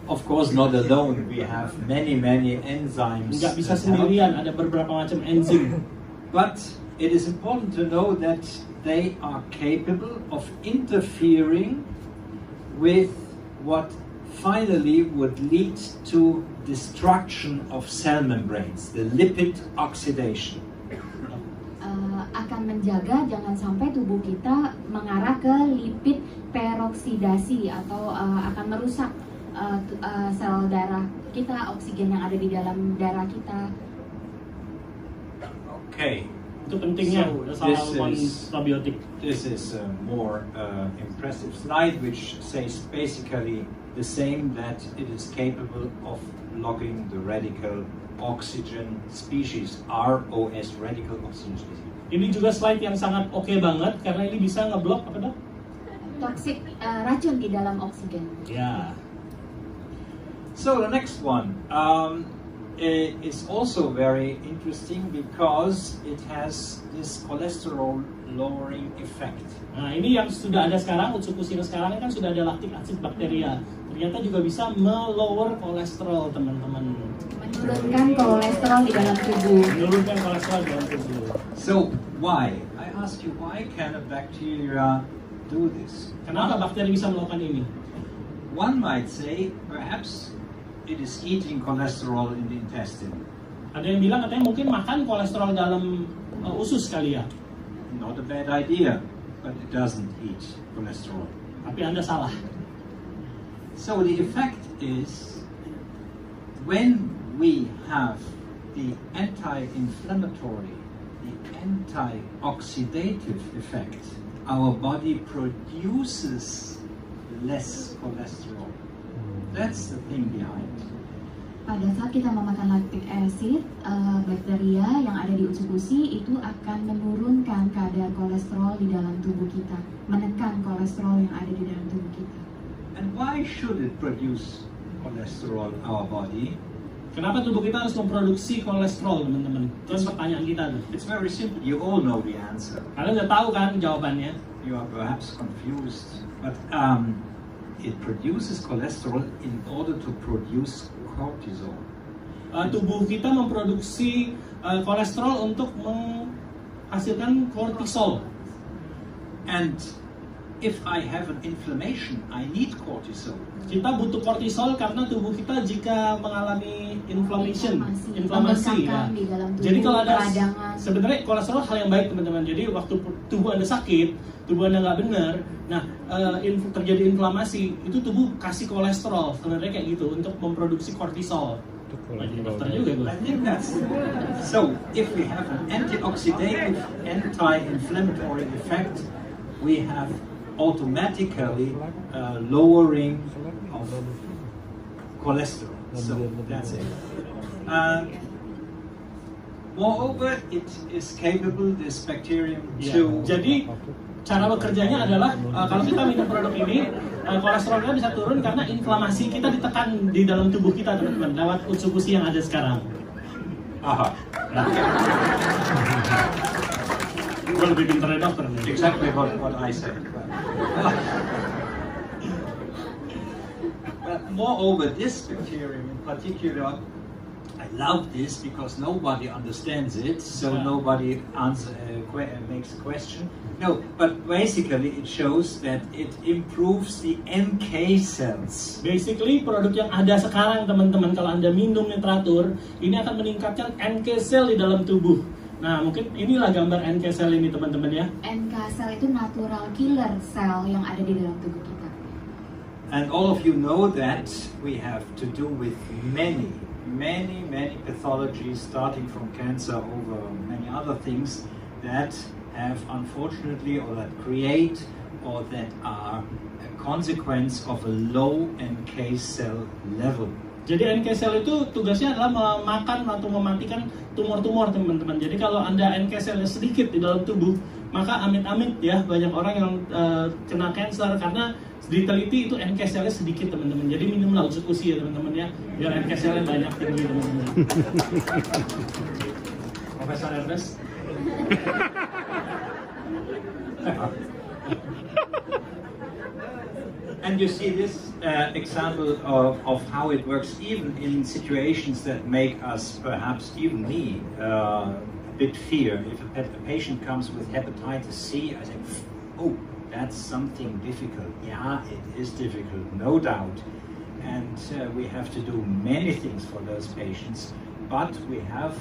Speaker 3: Of course, not alone. We have many enzymes.
Speaker 4: Nggak bisa sendirian, ada beberapa macam enzim.
Speaker 3: But it is important to know that they are capable of interfering with what finally would lead to destruction of cell membranes, the lipid oxidation.
Speaker 5: Akan menjaga jangan sampai tubuh kita mengarah ke lipid peroksidasi atau akan merusak sel darah kita, oksigen yang ada di dalam darah kita.
Speaker 3: Okay.
Speaker 4: Itu pentingnya probiotik.
Speaker 3: This is a more impressive slide, which says basically the same, that it is capable of blocking the radical oxygen species, ROS, radical oxygen species.
Speaker 4: Ini juga slide yang sangat oke banget karena ini bisa ngeblok apa dok?
Speaker 5: Toksik racun di dalam oksigen.
Speaker 4: Ya.
Speaker 3: So the next one, is also very interesting because it has this cholesterol lowering effect.
Speaker 4: Nah, ini yang sudah ada sekarang, Utsukushhi sekarang kan sudah ada lactic acid bakteria. Ternyata juga bisa melower kolesterol, teman-teman.
Speaker 5: Menurunkan kolesterol di dalam tubuh.
Speaker 4: Menurunkan kolesterol di dalam tubuh.
Speaker 3: So why? I ask you, why can a bacteria do this?
Speaker 4: Kenapa bakteri bisa melakukan ini?
Speaker 3: One might say, perhaps it is eating cholesterol in the intestine.
Speaker 4: Ada yang bilang katanya mungkin makan kolesterol dalam usus kali ya.
Speaker 3: Not a bad idea, but it doesn't eat cholesterol.
Speaker 4: Tapi Anda salah.
Speaker 3: So the effect is, when we have the anti-inflammatory, the anti-oxidative effect, our body produces less cholesterol. That's the thing behind.
Speaker 5: Pada saat kita memakan lactic acid, bakteria yang ada di Utsukushhi itu akan menurunkan kadar kolesterol di dalam tubuh kita, menekan kolesterol yang ada di dalam tubuh kita.
Speaker 3: And why should it produce cholesterol, our body?
Speaker 4: Kenapa tubuh kita harus memproduksi kolesterol, teman-teman? Terus pertanyaan kita tuh.
Speaker 3: It's very simple. You all know the answer.
Speaker 4: Kalian udah tahu kan jawabannya?
Speaker 3: You are perhaps confused, but it produces cholesterol in order to produce cortisol.
Speaker 4: Tubuh kita memproduksi kolesterol untuk menghasilkan kortisol.
Speaker 3: And if I have an inflammation, I need cortisol.
Speaker 4: Kita butuh kortisol karena tubuh kita jika mengalami inflammation, inflamasi. Ya.
Speaker 5: Di dalam tubuh,
Speaker 4: Jadi kalau ada
Speaker 5: peradangan.
Speaker 4: sebenarnya kolesterol hal yang baik, teman-teman. Jadi waktu tubuh Anda sakit, tubuh Anda nggak benar, nah terjadi inflamasi, itu tubuh kasih kolesterol sebenarnya kayak gitu untuk memproduksi kortisol. Jadi dokter juga gue.
Speaker 3: I think that's so. If we have an antioxidative, anti-inflammatory effect, we have automatically lowering of cholesterol. So that's it. Moreover, it is capable, this bacterium, to...
Speaker 4: Jadi cara bekerjanya adalah kalau kita minum produk ini, kolesterolnya bisa turun karena inflamasi kita ditekan di dalam tubuh kita, teman-teman, lewat Utsukushhi yang ada sekarang.
Speaker 3: Aha.
Speaker 4: Gue lebih pintar dari dokter nih.
Speaker 3: Exactly what I said. But moreover, this bacterium in particular, I love this because nobody understands it, so nobody makes a question. No, but basically it shows that it improves the NK cells.
Speaker 4: Basically, produk yang ada sekarang, teman-teman, kalau Anda minum yang teratur, ini akan meningkatkan NK cell di dalam tubuh. Nah, mungkin inilah gambar NK cell ini, teman-teman ya.
Speaker 5: NK cell itu natural killer cell yang ada di dalam tubuh kita.
Speaker 3: And all of you know that we have to do with many pathologies, starting from cancer over many other things that have unfortunately, or that create, or that are a consequence of a low NK cell level.
Speaker 4: Jadi NK cell itu tugasnya adalah memakan atau mematikan tumor-tumor, teman-teman. Jadi kalau Anda NK cell-nya sedikit di dalam tubuh, maka amit-amit ya banyak orang yang kena cancer karena diteliti itu NK cell-nya sedikit, teman-teman. Jadi minumlah Utsukushhi ya, teman-teman ya, biar NK cell-nya banyak tinggi, teman-teman. Profesor Ernest.
Speaker 3: And you see this example of how it works even in situations that make us, perhaps even me, a bit fear. If a patient comes with hepatitis C, I think, oh, that's something difficult. Yeah, it is difficult, no doubt. And we have to do many things for those patients, but we have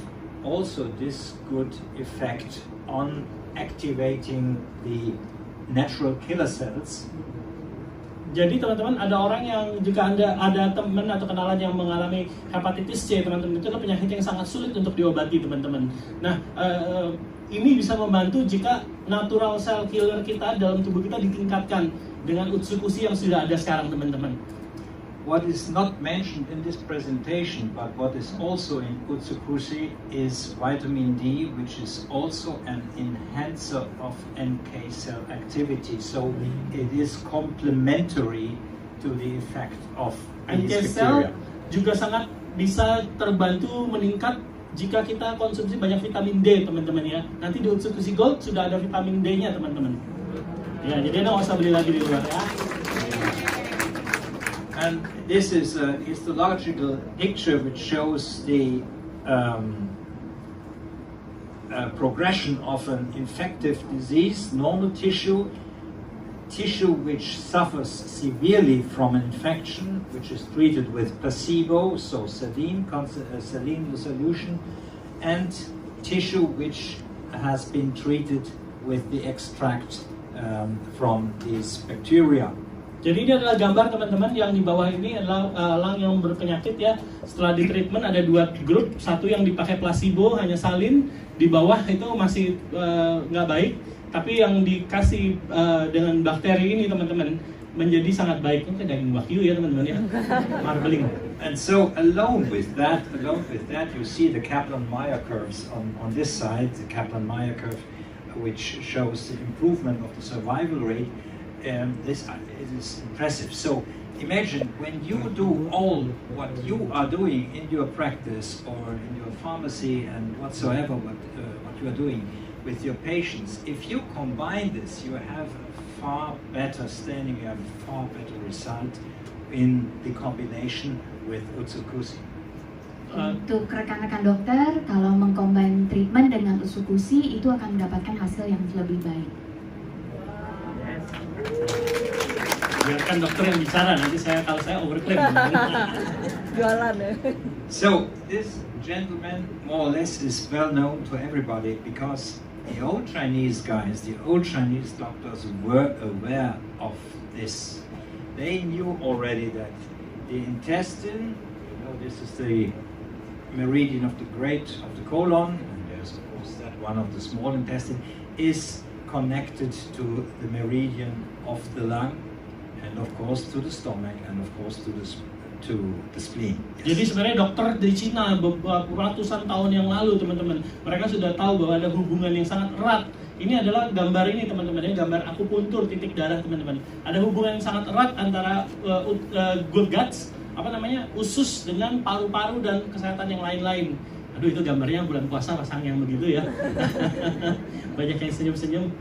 Speaker 3: also this good effect on activating the natural killer cells.
Speaker 4: Jadi teman-teman, ada orang yang jika Anda ada teman atau kenalan yang mengalami hepatitis C, teman-teman, itu adalah penyakit yang sangat sulit untuk diobati, teman-teman. Nah, ini bisa membantu jika natural cell killer kita dalam tubuh kita ditingkatkan dengan Utsukushhi yang sudah ada sekarang, teman-teman.
Speaker 3: What is not mentioned in this presentation, but what is also in Utsukushhi is vitamin D, which is also an enhancer of NK cell activity. So it is complementary to the effect of
Speaker 4: NK
Speaker 3: these
Speaker 4: cell
Speaker 3: bacteria.
Speaker 4: juga sangat bisa terbantu meningkat jika kita konsumsi banyak vitamin D, teman-teman ya. Nanti di Utsukushhi Gold sudah ada vitamin D-nya, teman-teman. Ya, jadi Anda nggak usah beli lagi di luar ya.
Speaker 3: And this is a histological picture which shows the progression of an infective disease, normal tissue which suffers severely from an infection, which is treated with placebo, so saline solution, and tissue which has been treated with the extract from these bacteria.
Speaker 4: Jadi ini adalah gambar teman-teman yang di bawah ini adalah elang yang berpenyakit ya. Setelah di treatment ada dua grup, satu yang dipakai placebo hanya salin, di bawah itu masih nggak baik, tapi yang dikasih dengan bakteri ini teman-teman menjadi sangat baik. Itu daging wagyu ya teman-teman ya, marbling.
Speaker 3: And so alone with that, you see the Kaplan-Meier curves on this side, the Kaplan-Meier curve, which shows the improvement of the survival rate. This is impressive. So imagine when you do all what you are doing in your practice or in your pharmacy and whatsoever what you are doing with your patients, if you combine this, you have a far better standing, you have a far better result in the combination with Utsukushhi.
Speaker 5: Untuk rekan-rekan dokter, kalau mengcombine treatment dengan Utsukushhi itu akan mendapatkan hasil yang lebih baik.
Speaker 4: Biarkan dokter yang bicara, nanti kalau saya overclaim.
Speaker 2: Jualan ya.
Speaker 3: So this gentleman more or less is well known to everybody because the old Chinese guys, the old Chinese doctors were aware of this. They knew already that the intestine, this is the meridian of the colon, and there's of course that one of the small intestine, is connected to the meridian of the lung, and of course to the stomach, and of course to the spleen. Yes.
Speaker 4: Jadi sebenarnya dokter di Cina beberapa ratusan tahun yang lalu teman-teman, mereka sudah tahu bahwa ada hubungan yang sangat erat. Ini adalah gambar ini teman-teman, ini gambar akupuntur titik darah teman-teman. Ada hubungan yang sangat erat antara good guts, usus dengan paru-paru dan kesehatan yang lain-lain. Aduh, itu gambarnya bulan puasa pasang yang begitu ya. Banyak yang senyum-senyum.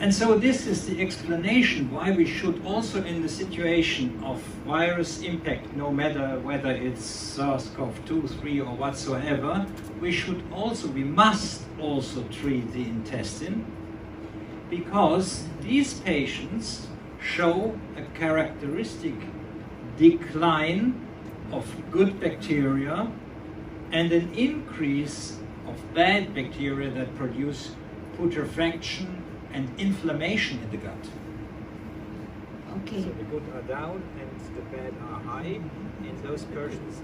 Speaker 3: And so this is the explanation why we should also in the situation of virus impact, no matter whether it's SARS-CoV-2, 3 or whatsoever, we must also treat the intestine, because these patients show a characteristic decline of good bacteria and an increase of bad bacteria that produce putrefaction and inflammation in the gut.
Speaker 5: Okay.
Speaker 3: So the good are down and the bad are high in those persons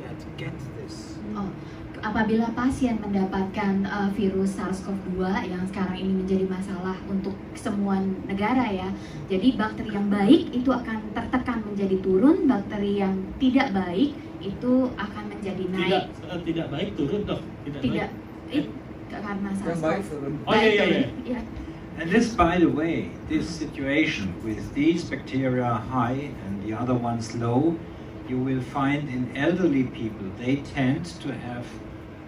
Speaker 3: that get this.
Speaker 5: Apabila pasien mendapatkan virus SARS-CoV-2 yang sekarang ini menjadi masalah untuk semua negara ya. Jadi bakteri yang baik itu akan tertekan menjadi turun, bakteri yang tidak baik itu akan menjadi naik.
Speaker 4: Tidak baik turun dok.
Speaker 5: Tidak. Karena SARS-CoV.
Speaker 4: Oh iya.
Speaker 3: And this, by the way, this situation with these bacteria high and the other ones low, you will find in elderly people, they tend to have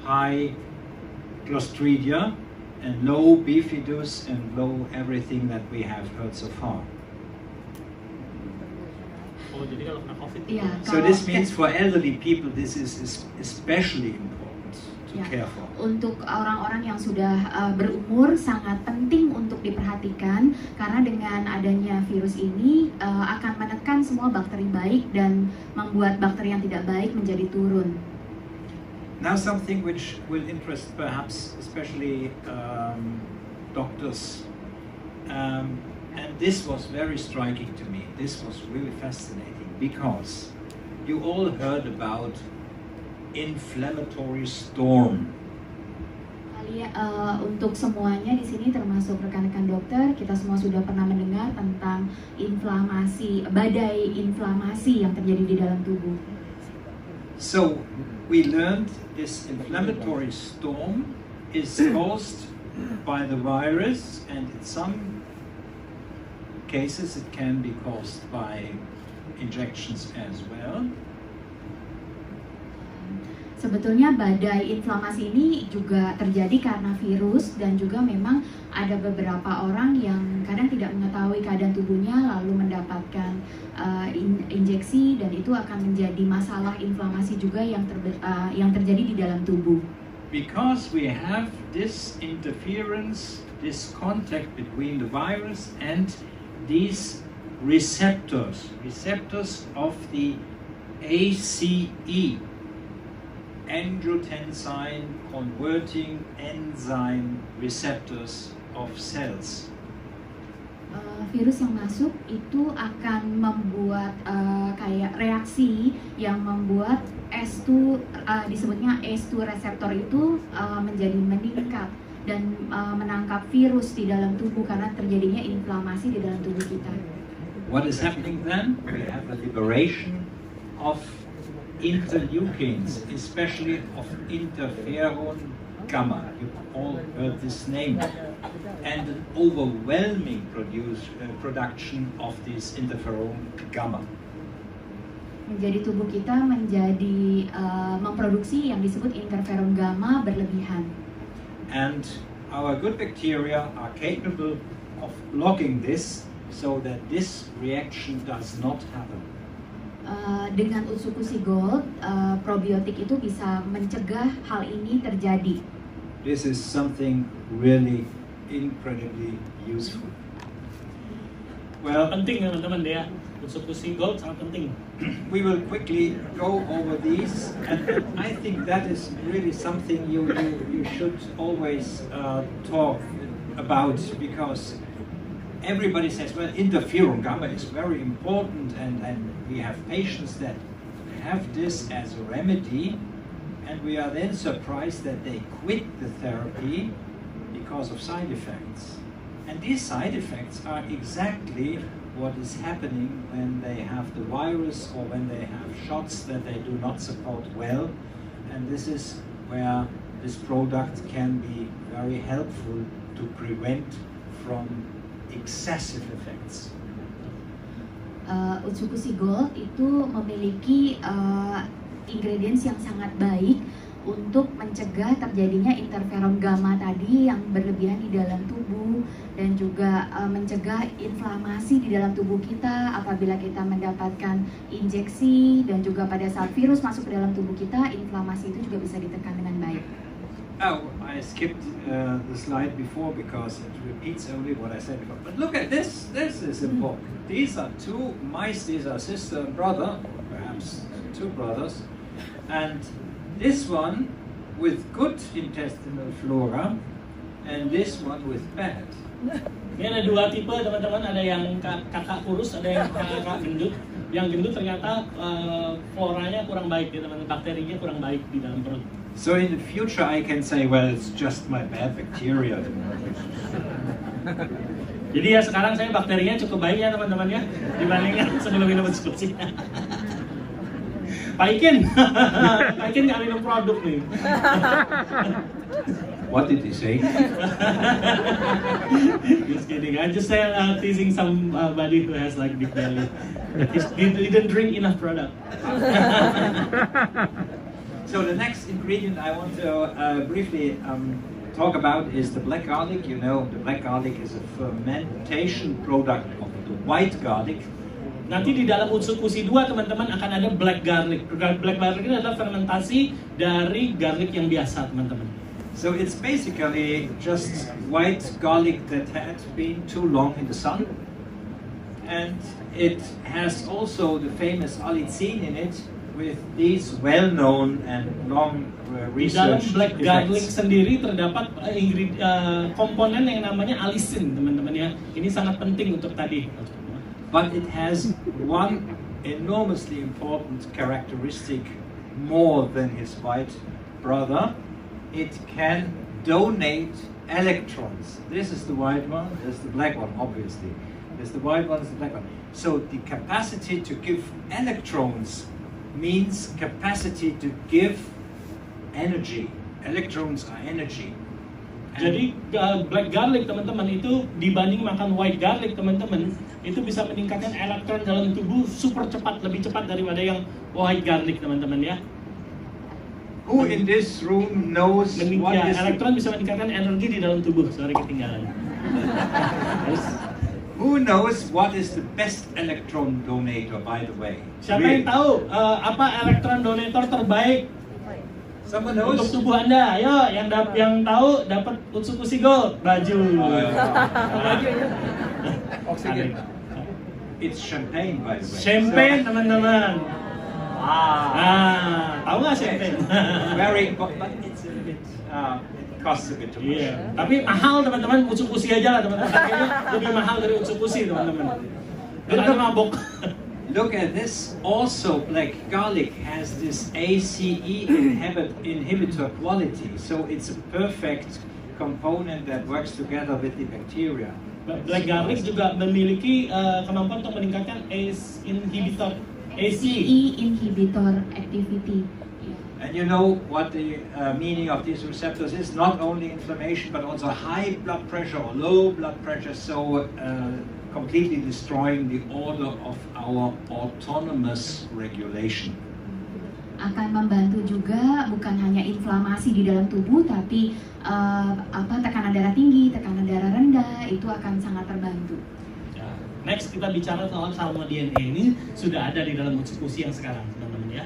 Speaker 3: high Clostridia and low bifidus and low everything that we have heard so far.
Speaker 4: Oh, jadi kalau kena COVID.
Speaker 5: Yeah,
Speaker 3: so this means for elderly people, this is especially important to care for.
Speaker 5: Untuk orang-orang yang sudah berumur sangat penting untuk diperhatikan karena dengan adanya virus ini akan menekan semua bakteri baik dan membuat bakteri yang tidak baik menjadi turun.
Speaker 3: Now something which will interest perhaps especially doctors, and this was very striking to me. This was really fascinating because you all heard about inflammatory storm.
Speaker 5: Untuk semuanya di sini termasuk rekan-rekan dokter, kita semua sudah pernah mendengar tentang inflamasi, badai inflamasi yang terjadi di dalam tubuh.
Speaker 3: So we learned this inflammatory storm is caused by the virus, and in some cases it can be caused by injections as well.
Speaker 5: Sebetulnya badai inflamasi ini juga terjadi karena virus dan juga memang ada beberapa orang yang kadang tidak mengetahui keadaan tubuhnya lalu mendapatkan injeksi dan itu akan menjadi masalah inflamasi juga yang terjadi di dalam tubuh.
Speaker 3: Because we have this interference, this contact between the virus and these receptors of the ACE, angiotensin converting enzyme receptors of cells.
Speaker 5: Virus yang masuk itu akan membuat kayak reaksi yang membuat S2 disebutnya S2 reseptor itu menjadi meningkat dan menangkap virus di dalam tubuh karena terjadinya inflamasi di dalam tubuh kita.
Speaker 3: What is happening then? We have a liberation of interleukins, especially of interferon gamma. You all heard this name. And an overwhelming production of this interferon gamma.
Speaker 5: Jadi tubuh kita menjadi memproduksi yang disebut interferon gamma berlebihan.
Speaker 3: And our good bacteria are capable of blocking this so that this reaction does not happen.
Speaker 5: Dengan Utsukushhi Gold, probiotik itu bisa mencegah hal ini terjadi.
Speaker 3: This is something really incredibly useful. Well,
Speaker 4: Penting teman-teman ya, Utsukushhi Gold sangat penting.
Speaker 3: we will quickly go over these, and I think that is really something you should always talk about, because everybody says, well, interferon gamma is very important, and we have patients that have this as a remedy, and we are then surprised that they quit the therapy because of side effects. And these side effects are exactly what is happening when they have the virus or when they have shots that they do not support well. And this is where this product can be very helpful to prevent from excessive effects.
Speaker 5: Utsukushhi Gold itu memiliki ingredients yang sangat baik untuk mencegah terjadinya interferon gamma tadi yang berlebihan di dalam tubuh dan juga mencegah inflamasi di dalam tubuh kita apabila kita mendapatkan injeksi, dan juga pada saat virus masuk ke dalam tubuh kita, inflamasi itu juga bisa ditekan dengan baik.
Speaker 3: Oh, I skipped the slide before because it repeats only what I said before. But look at this. This is important. These are two mice. These are sister and brother, perhaps two brothers. And this one with good intestinal flora, and this one with bad.
Speaker 4: Ini ada dua tipe teman-teman, ada yang kakak kurus, ada yang kakak gendut. Yang gendut ternyata floranya kurang baik ya teman-teman, bakterinya kurang baik di dalam perut.
Speaker 3: So in the future I can say, well, it's just my bad bacteria.
Speaker 4: Jadi ya sekarang saya bakterinya cukup baik ya teman-teman ya, dibandingkan sebelum minum Utsukushhi. Pak Ikin nggak minum produk nih.
Speaker 3: What did he say?
Speaker 4: Just kidding. I just teasing somebody who has like big belly. He didn't drink enough product.
Speaker 3: So the next ingredient I want to briefly talk about is the black garlic. You know, the black garlic is a fermentation product of the white garlic.
Speaker 4: Nanti di dalam Utsukushhi 2 teman-teman akan ada black garlic. Black garlic ini adalah fermentasi dari garlic yang biasa teman-teman.
Speaker 3: So it's basically just white garlic that had been too long in the sun, and it has also the famous allicin in it with these well-known and long
Speaker 4: Di dalam
Speaker 3: research
Speaker 4: black garlic
Speaker 3: effects.
Speaker 4: sendiri terdapat komponen yang namanya allicin teman-teman ya. Ini sangat penting untuk tadi.
Speaker 3: But it has one enormously important characteristic more than his white brother. It can donate electrons. This is the white one, there's the black one, obviously. There's the white one, there's the black one. So the capacity to give electrons means capacity to give energy. Electrons are energy.
Speaker 4: Jadi black garlic teman-teman itu dibanding makan white garlic teman-teman itu bisa meningkatkan elektron dalam tubuh super cepat, lebih cepat daripada yang white garlic teman-teman ya.
Speaker 3: Who in this room knows what is
Speaker 4: elektron bisa meningkatkan energi di dalam tubuh. Sorry ketinggalan. Terus,
Speaker 3: who knows what is the best electron donator, by the way?
Speaker 4: siapa yang tahu apa elektron donator terbaik
Speaker 3: Someone
Speaker 4: untuk
Speaker 3: knows?
Speaker 4: tubuh Anda? Ayo, yang tahu dapat Utsukushhi Gold baju.
Speaker 1: Oksigen.
Speaker 3: It's champagne, by the way.
Speaker 4: Champagne, teman-teman. Tahu nggak champagne?
Speaker 3: Very, but it's a bit. It costs a bit too much.
Speaker 4: Iya, tapi mahal teman-teman. Utsukushhi aja lah teman-teman. Harganya lebih mahal dari Utsukushhi teman-teman. Dan ada mabok.
Speaker 3: Look at this. Also, black garlic has this ACE inhibitor quality, so it's a perfect component that works together with the bacteria.
Speaker 4: Black garlic juga memiliki kemampuan untuk meningkatkan ACE inhibitor.
Speaker 5: ACE inhibitor activity.
Speaker 3: And you know what the meaning of these receptors is? Not only inflammation, but also high blood pressure or low blood pressure, so completely destroying the order of our autonomous regulation.
Speaker 5: Akan membantu juga bukan hanya inflamasi di dalam tubuh, tapi tekanan darah tinggi, tekanan darah rendah itu akan sangat terbantu.
Speaker 4: Next kita bicara soal salmo DNA ini sudah ada di dalam Utsukushhi yang sekarang teman-teman ya.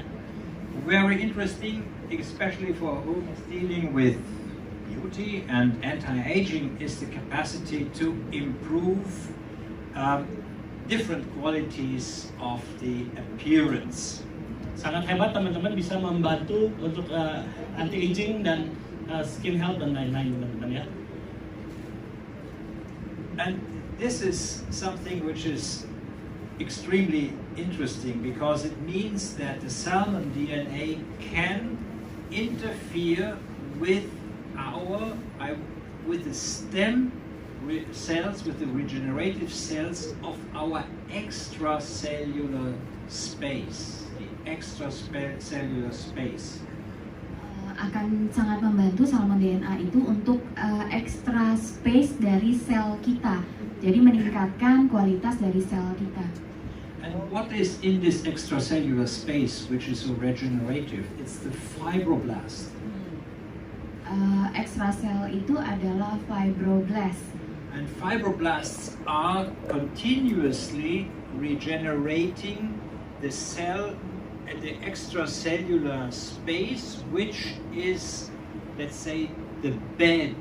Speaker 3: Very interesting, especially for whom is dealing with beauty and anti-aging, is the capacity to improve different qualities of the appearance.
Speaker 4: Sangat hebat teman-teman, bisa membantu untuk anti-aging dan skin health dan lain-lain teman-teman ya.
Speaker 3: And this is something which is extremely interesting because it means that the salmon DNA can interfere with with the stem cells, with the regenerative cells of our extracellular space, the extracellular space.
Speaker 5: Akan sangat membantu salmon DNA itu untuk extra space dari sel kita, jadi meningkatkan kualitas dari sel kita.
Speaker 3: And what is in this extracellular space which is so regenerative? It's the fibroblast.
Speaker 5: Extracell itu adalah fibroblast.
Speaker 3: And fibroblasts are continuously regenerating the cell at the extracellular space, which is, let's say, the bed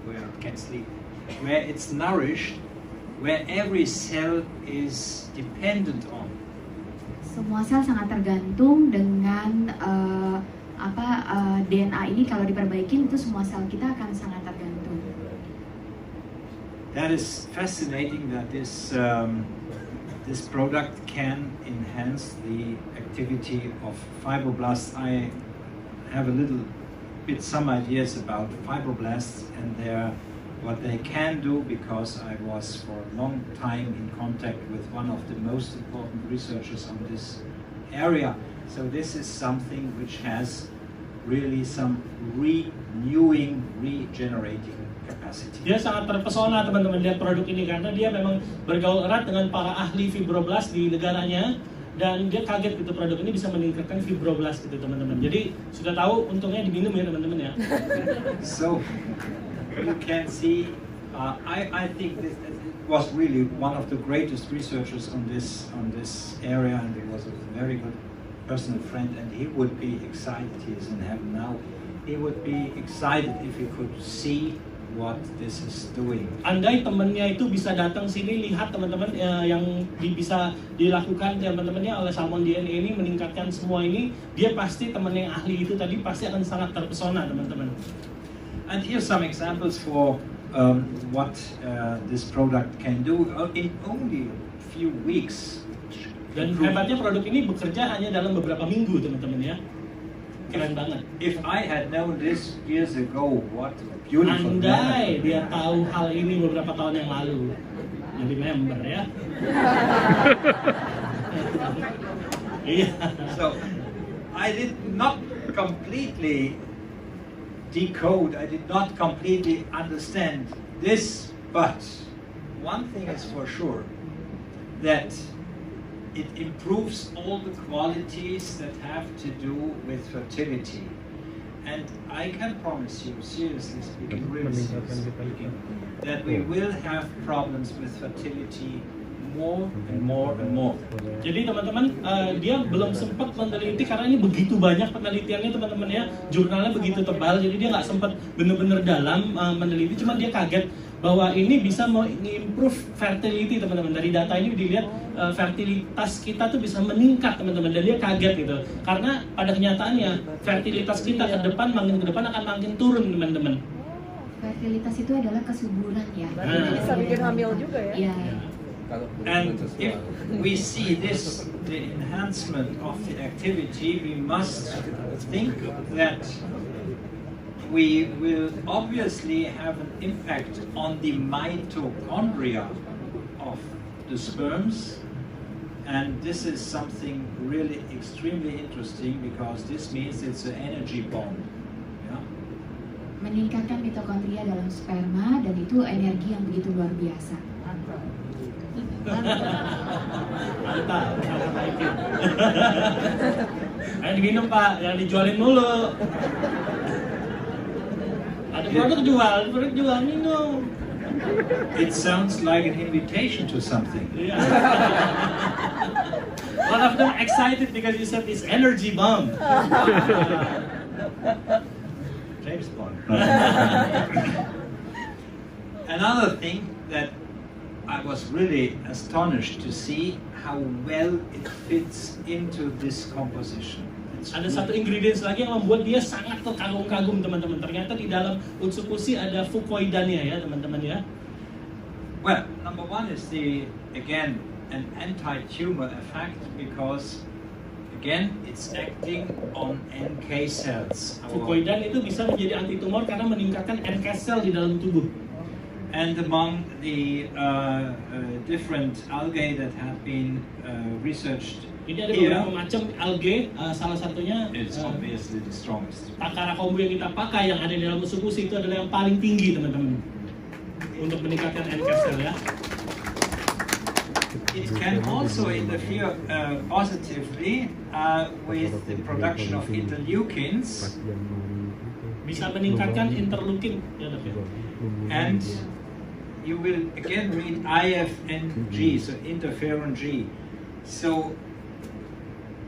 Speaker 3: where it can sleep, where it's nourished, where every cell is dependent on.
Speaker 5: Semua sel sangat tergantung dengan DNA ini. Kalau diperbaikin itu semua sel kita akan sangat tergantung.
Speaker 3: That is fascinating that this product can enhance the activity of fibroblasts. I have a little bit some ideas about fibroblasts and what they can do, because I was for a long time in contact with one of the most important researchers on this area. So this is something which has really some renewing, regenerating capacity.
Speaker 4: Dia sangat terpesona teman-teman lihat produk ini karena dia memang bergaul erat dengan para ahli fibroblast di negaranya, dan dia kaget gitu produk ini bisa meningkatkan fibroblast gitu teman-teman. Jadi sudah tahu untungnya diminum ya teman-teman ya.
Speaker 3: So you can see, I think this was really one of the greatest researchers on this area, and he was a very good personal friend, and he would be excited. He is in heaven now. He would be excited if he could see what this is doing.
Speaker 4: Andai temannya itu bisa datang sini lihat teman-teman yang bisa dilakukan teman-temannya oleh salmon DNA ini, meningkatkan semua ini, dia pasti temannya yang ahli itu tadi pasti akan sangat terpesona teman-teman.
Speaker 3: And here's some examples for what this product can do in only a few weeks.
Speaker 4: Dan hebatnya produk ini bekerja hanya dalam beberapa minggu teman-teman ya. Keren banget.
Speaker 3: If I had known this years ago, what a beautiful
Speaker 4: Andai dia tahu hal ini beberapa tahun yang lalu, jadi member ya. Iya.
Speaker 3: So I did not completely decode, I did not completely understand this, but one thing is for sure, that it improves all the qualities that have to do with fertility. And I can promise you, seriously speaking, really seriously speaking, that we will have problems with fertility more and more and more.
Speaker 4: Jadi teman-teman, dia belum sempat meneliti karena ini begitu banyak penelitiannya teman-teman ya, jurnalnya begitu tebal, jadi dia nggak sempat benar-benar dalam meneliti, cuma dia kaget bahwa ini bisa mengimprove fertility teman-teman. Dari data ini dilihat fertilitas kita tuh bisa meningkat teman-teman, dan dia kaget gitu karena pada kenyataannya fertilitas kita ke depan makin ke depan akan makin turun teman-teman.
Speaker 5: Fertilitas itu adalah kesuburan ya.
Speaker 2: Berarti bisa bikin hamil juga ya?
Speaker 5: Iya.
Speaker 3: And if we see this, the enhancement of the activity, we must think that we will obviously have an impact on the mitochondria of the sperms, and this is something really extremely interesting because this means it's an energy bomb. Yeah?
Speaker 5: Meningkatkan mitokondria dalam sperma, dan itu energi yang begitu luar biasa.
Speaker 4: Mantap, naikin. Ayo diminum Pak, jangan dijualin mulu. Ada produk jual, minum.
Speaker 3: It sounds like an invitation to something.
Speaker 4: Yeah. One of them excited because you said it's energy bomb.
Speaker 3: James Bond. Another thing that I was really astonished to see how well it fits into this composition.
Speaker 4: Ada satu ingredients lagi yang membuat dia sangat terkagum-kagum teman-teman. Ternyata di dalam Utsukushhi ada fukoidannya ya teman-teman ya.
Speaker 3: Well, number one is again an anti-tumor effect because again it's acting on NK cells.
Speaker 4: Fukoidan itu bisa menjadi anti tumor karena meningkatkan NK cell di dalam tubuh.
Speaker 3: And among the different algae that have been researched
Speaker 4: ini ada
Speaker 3: here,
Speaker 4: beberapa macam algae, salah satunya
Speaker 3: it's obviously the strongest.
Speaker 4: Takara kombu yang kita pakai yang ada di dalam Utsukushhi itu adalah yang paling tinggi teman-teman untuk meningkatkan NK cell ya.
Speaker 3: It can also interfere positively with the production of interleukins.
Speaker 4: Bisa meningkatkan interleukin ya dok ya.
Speaker 3: And you will again read IFNG, so interferon G. So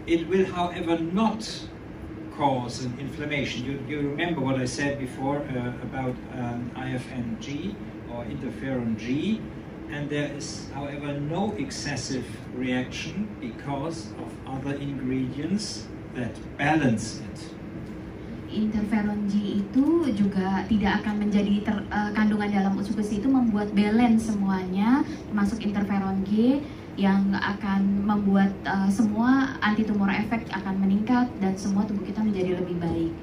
Speaker 3: it will, however, not cause an inflammation. You remember what I said before about IFNG or interferon G, and there is, however, no excessive reaction because of other ingredients that balance it.
Speaker 5: Interferon G itu juga tidak akan menjadi kandungan dalam Utsukushhi itu membuat balance semuanya, termasuk interferon G yang akan membuat semua anti-tumor efek akan meningkat dan semua tubuh kita menjadi lebih baik.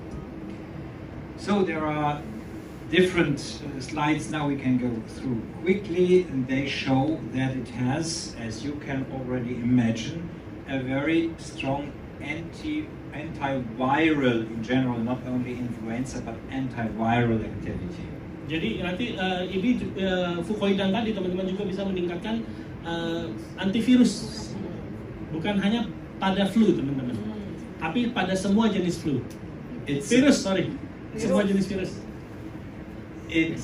Speaker 3: So there are different slides now we can go through quickly, and they show that it has, as you can already imagine, a very strong antiviral in general, not only influenza but antiviral activity.
Speaker 4: Jadi nanti ini fukoidan tadi teman-teman juga bisa meningkatkan antivirus, bukan hanya pada flu teman-teman, tapi pada semua jenis flu. Semua jenis virus.
Speaker 3: It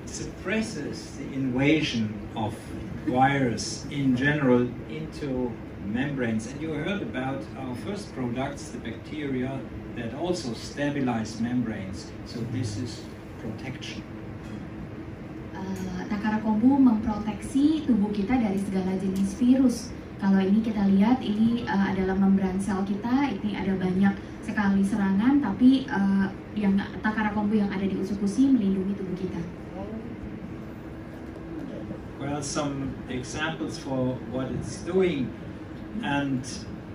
Speaker 3: suppresses the invasion of virus in general into membranes, and you heard about our first products, the bacteria that also stabilize membranes. So this is protection.
Speaker 5: Takara kombu memproteksi tubuh kita dari segala jenis virus. Kalau ini kita lihat, ini adalah membran sel kita, ini ada banyak sekali serangan, tapi yang takara kombu yang ada di Utsukushhi melindungi tubuh kita.
Speaker 3: Well, some examples for what it's doing. And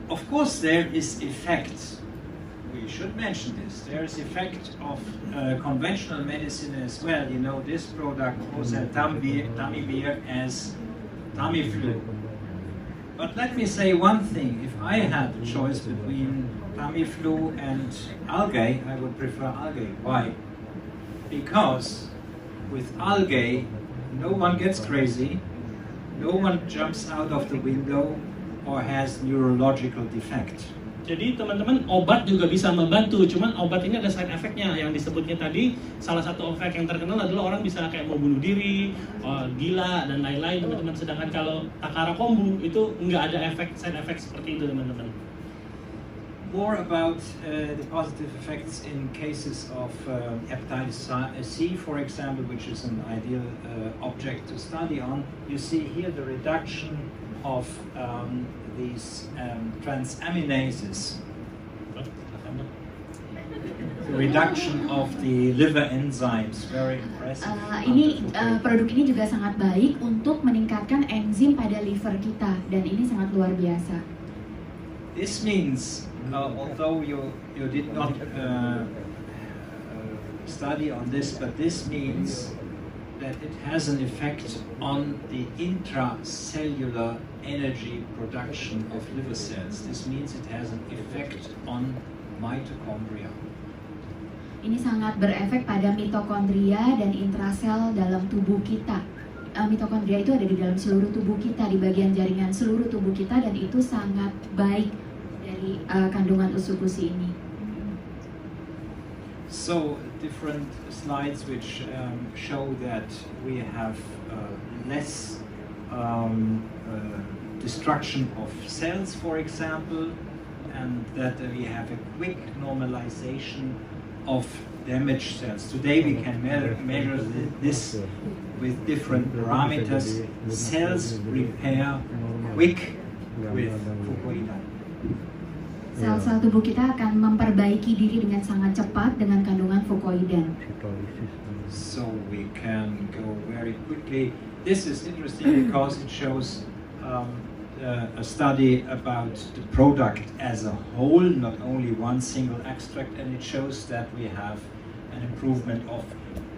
Speaker 3: of course there is effect, we should mention this, there is effect of conventional medicine as well. You know this product, Tamivir, as Tamiflu. But let me say one thing, if I had a choice between Tamiflu and algae, I would prefer algae. Why? Because with algae, no one gets crazy, no one jumps out of the window, or has neurological defect.
Speaker 4: Jadi teman-teman, obat juga bisa membantu, cuman obat ini ada side effect-nya yang disebutnya tadi. Salah satu efek yang terkenal adalah orang bisa kayak mau bunuh diri, gila dan lain-lain teman-teman. Sedangkan kalau takara kombu itu nggak ada efek side effect seperti itu teman-teman.
Speaker 3: More about the positive effects in cases of hepatitis C, for example, which is an ideal object to study on. You see here the reduction of these transaminases, the reduction of the liver enzymes, very impressive.
Speaker 5: Produk ini juga sangat baik untuk meningkatkan enzim pada liver kita, dan ini sangat luar biasa.
Speaker 3: This means, although you did not study on this, but this means that it has an effect on the intracellular energy production of liver cells. This means it has an effect on mitochondria.
Speaker 5: Ini sangat berefek pada mitokondria dan intrasel dalam tubuh kita. Mitokondria itu ada di dalam seluruh tubuh kita, di bagian jaringan seluruh tubuh kita, dan itu sangat baik dari kandungan Utsukushhi ini.
Speaker 3: So different slides which show that we have less destruction of cells, for example, and that we have a quick normalization of damaged cells. Today we can measure this with different parameters. Cells repair quick with fucoidan.
Speaker 5: Sel-sel tubuh kita akan memperbaiki diri dengan sangat cepat dengan kandungan fucoidan.
Speaker 3: So we can go very quickly. This is interesting because it shows a study about the product as a whole, not only one single extract, and it shows that we have an improvement of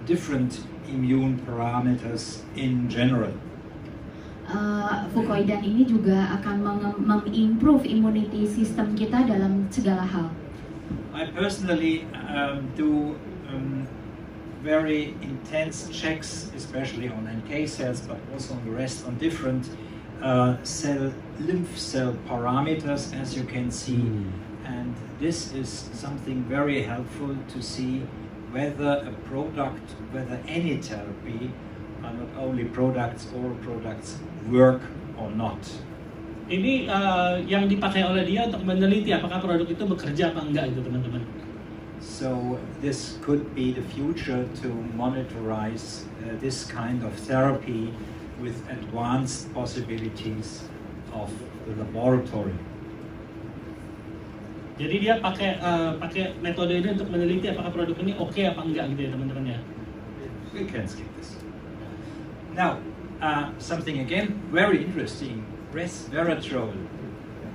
Speaker 3: different immune parameters in general.
Speaker 5: Fucoidan ini juga akan mengimprove immunity system kita dalam segala hal.
Speaker 3: I personally do very intense checks, especially on NK cells, but also on the rest, on different lymph cell parameters, as you can see. And this is something very helpful to see whether a product, whether any therapy, not only products, oral products, work or not.
Speaker 4: Ini yang dipakai oleh dia untuk meneliti apakah produk itu bekerja apa enggak itu teman-teman.
Speaker 3: So this could be the future to monitorize this kind of therapy with advanced possibilities of the laboratory.
Speaker 4: Jadi dia pakai metode ini untuk meneliti apakah produk ini oke apa enggak gitu ya teman-teman ya.
Speaker 3: We can skip this. Now, something again very interesting, resveratrol,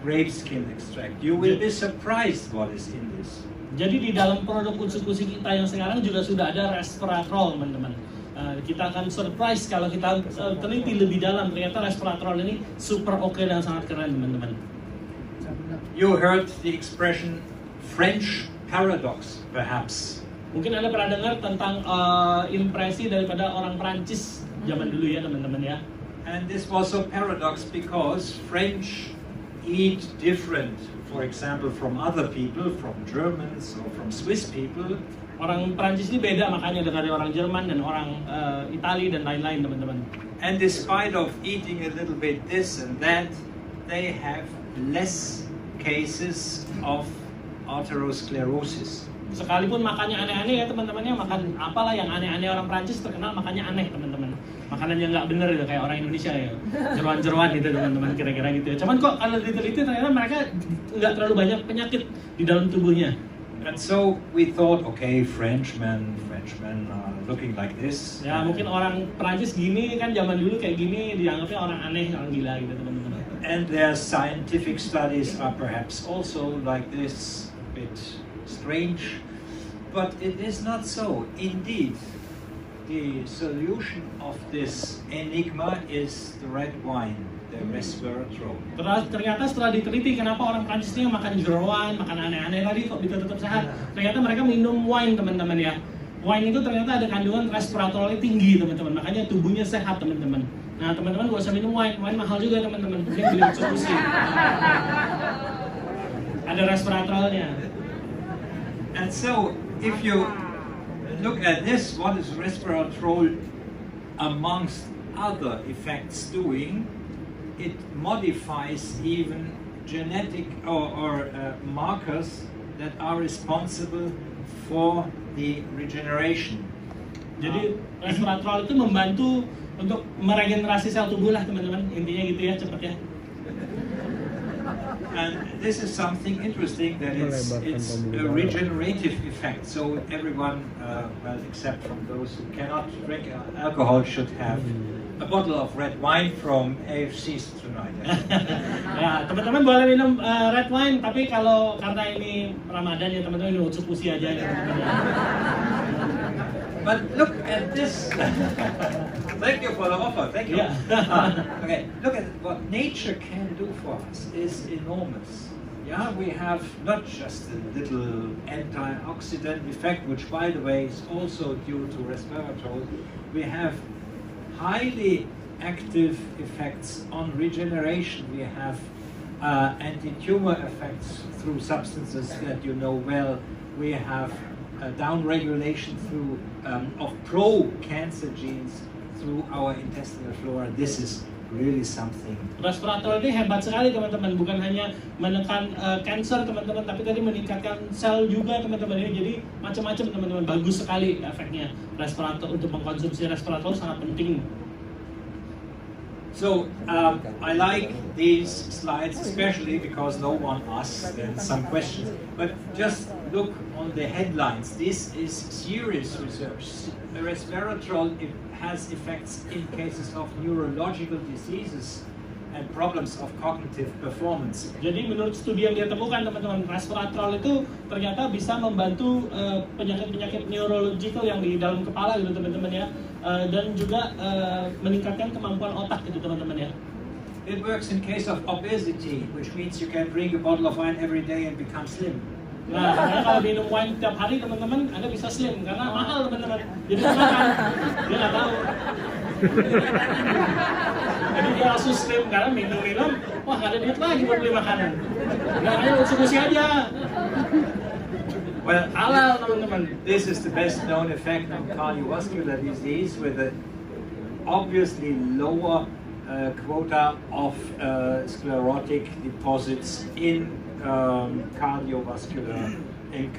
Speaker 3: grape skin extract. You will be surprised what is in this.
Speaker 4: Jadi di dalam produk Utsukushhi kita yang sekarang juga sudah ada resveratrol teman-teman. Kita akan surprise kalau kita teliti lebih dalam, ternyata resveratrol ini super oke dan sangat keren teman-teman.
Speaker 3: You heard the expression French paradox, perhaps.
Speaker 4: Mungkin Anda pernah dengar tentang impresi daripada orang Prancis zaman dulu ya teman-teman ya.
Speaker 3: And this was a paradox because French eat different, for example, from other people, from Germans or from Swiss people.
Speaker 4: Orang Prancis ini beda makanya dari orang Jerman dan orang Itali dan lain-lain teman-teman.
Speaker 3: And despite of eating a little bit this and that, they have less cases of atherosclerosis.
Speaker 4: Sekalipun makannya aneh-aneh ya teman-temannya, makan apalah yang aneh-aneh, orang Prancis terkenal makannya aneh teman-teman. Makanan yang nggak bener gitu kayak orang Indonesia ya, jeruan-jeruan gitu teman-teman, kira-kira gitu ya. Cuman kok kalau diteliti ternyata mereka nggak terlalu banyak penyakit di dalam tubuhnya.
Speaker 3: And so we thought, okay, Frenchmen are looking like this.
Speaker 4: Ya mungkin orang Prancis gini kan zaman dulu kayak gini dianggapnya orang aneh, orang gila gitu teman-teman.
Speaker 3: And their scientific studies are perhaps also like this, a bit strange, but it is not so. Indeed, the solution of this enigma is the red wine, the resveratrol.
Speaker 4: Ternyata setelah diteliti kenapa orang Prancis ini makan jeroan, makan aneh-aneh tadi kok bisa tetap sehat. Ternyata mereka minum wine teman-teman ya. Wine itu ternyata ada kandungan resveratrolnya tinggi teman-teman, makanya tubuhnya sehat teman-teman. Nah teman-teman gak usah minum wine mahal juga teman-teman. Mending beli Utsukushhi. Ada resveratrolnya.
Speaker 3: And so, if you look at this, what is resveratrol amongst other effects doing? It modifies even genetic or markers that are responsible for the regeneration.
Speaker 4: Jadi resveratrol itu membantu untuk meregenerasi sel tubuh lah teman-teman. Intinya gitu ya, cepet ya.
Speaker 3: And this is something interesting that it's a regenerative effect. So everyone, well, except from those who cannot drink alcohol, should have a bottle of red wine from AFC's tonight.
Speaker 4: Ya, teman-teman boleh minum red wine, tapi kalau karena ini Ramadan ya teman-teman minum Utsukushhi aja ya teman-teman.
Speaker 3: But look at this. Thank you for the offer. Thank you.
Speaker 4: Yeah.
Speaker 3: Okay, look at what nature can do for us is enormous. Yeah, we have not just a little antioxidant effect, which by the way is also due to resveratrol. We have highly active effects on regeneration. We have anti-tumor effects through substances that you know well. We have down-regulation through of pro-cancer genes through our intestinal flora. This is really something.
Speaker 4: Resveratrol ini hebat sekali teman-teman, bukan hanya menekan cancer teman-teman, tapi tadi meningkatkan sel juga teman-teman. Ini jadi macam-macam teman-teman, bagus sekali efeknya. Resveratrol, untuk mengkonsumsi resveratrol sangat penting.
Speaker 3: So I like these slides especially because no one asks then some questions. But just look on the headlines. This is serious research. Resveratrol has effects in cases of neurological diseases and problems of cognitive performance.
Speaker 4: Jadi menurut studi yang dia temukan teman-teman, resveratrol itu ternyata bisa membantu penyakit-penyakit neurological yang di dalam kepala gitu teman-teman ya, dan juga meningkatkan kemampuan otak gitu teman-teman ya.
Speaker 3: It works in case of obesity, which means you can drink a bottle of wine every day and become slim.
Speaker 4: Nah, karena kalau minum wine tiap hari teman-teman, Anda bisa slim karena mahal teman-teman. Jadi makan, dia nggak tahu. Jadi dia langsung slim karena minum-minum, wah nggak ada duit lagi buat beli makanan. Nggak hanya Utsukushhi aja.
Speaker 3: Well,
Speaker 4: Halal teman-teman.
Speaker 3: This is the best known effect of cardiovascular disease with a obviously lower quota of sclerotic deposits in cardiovascular in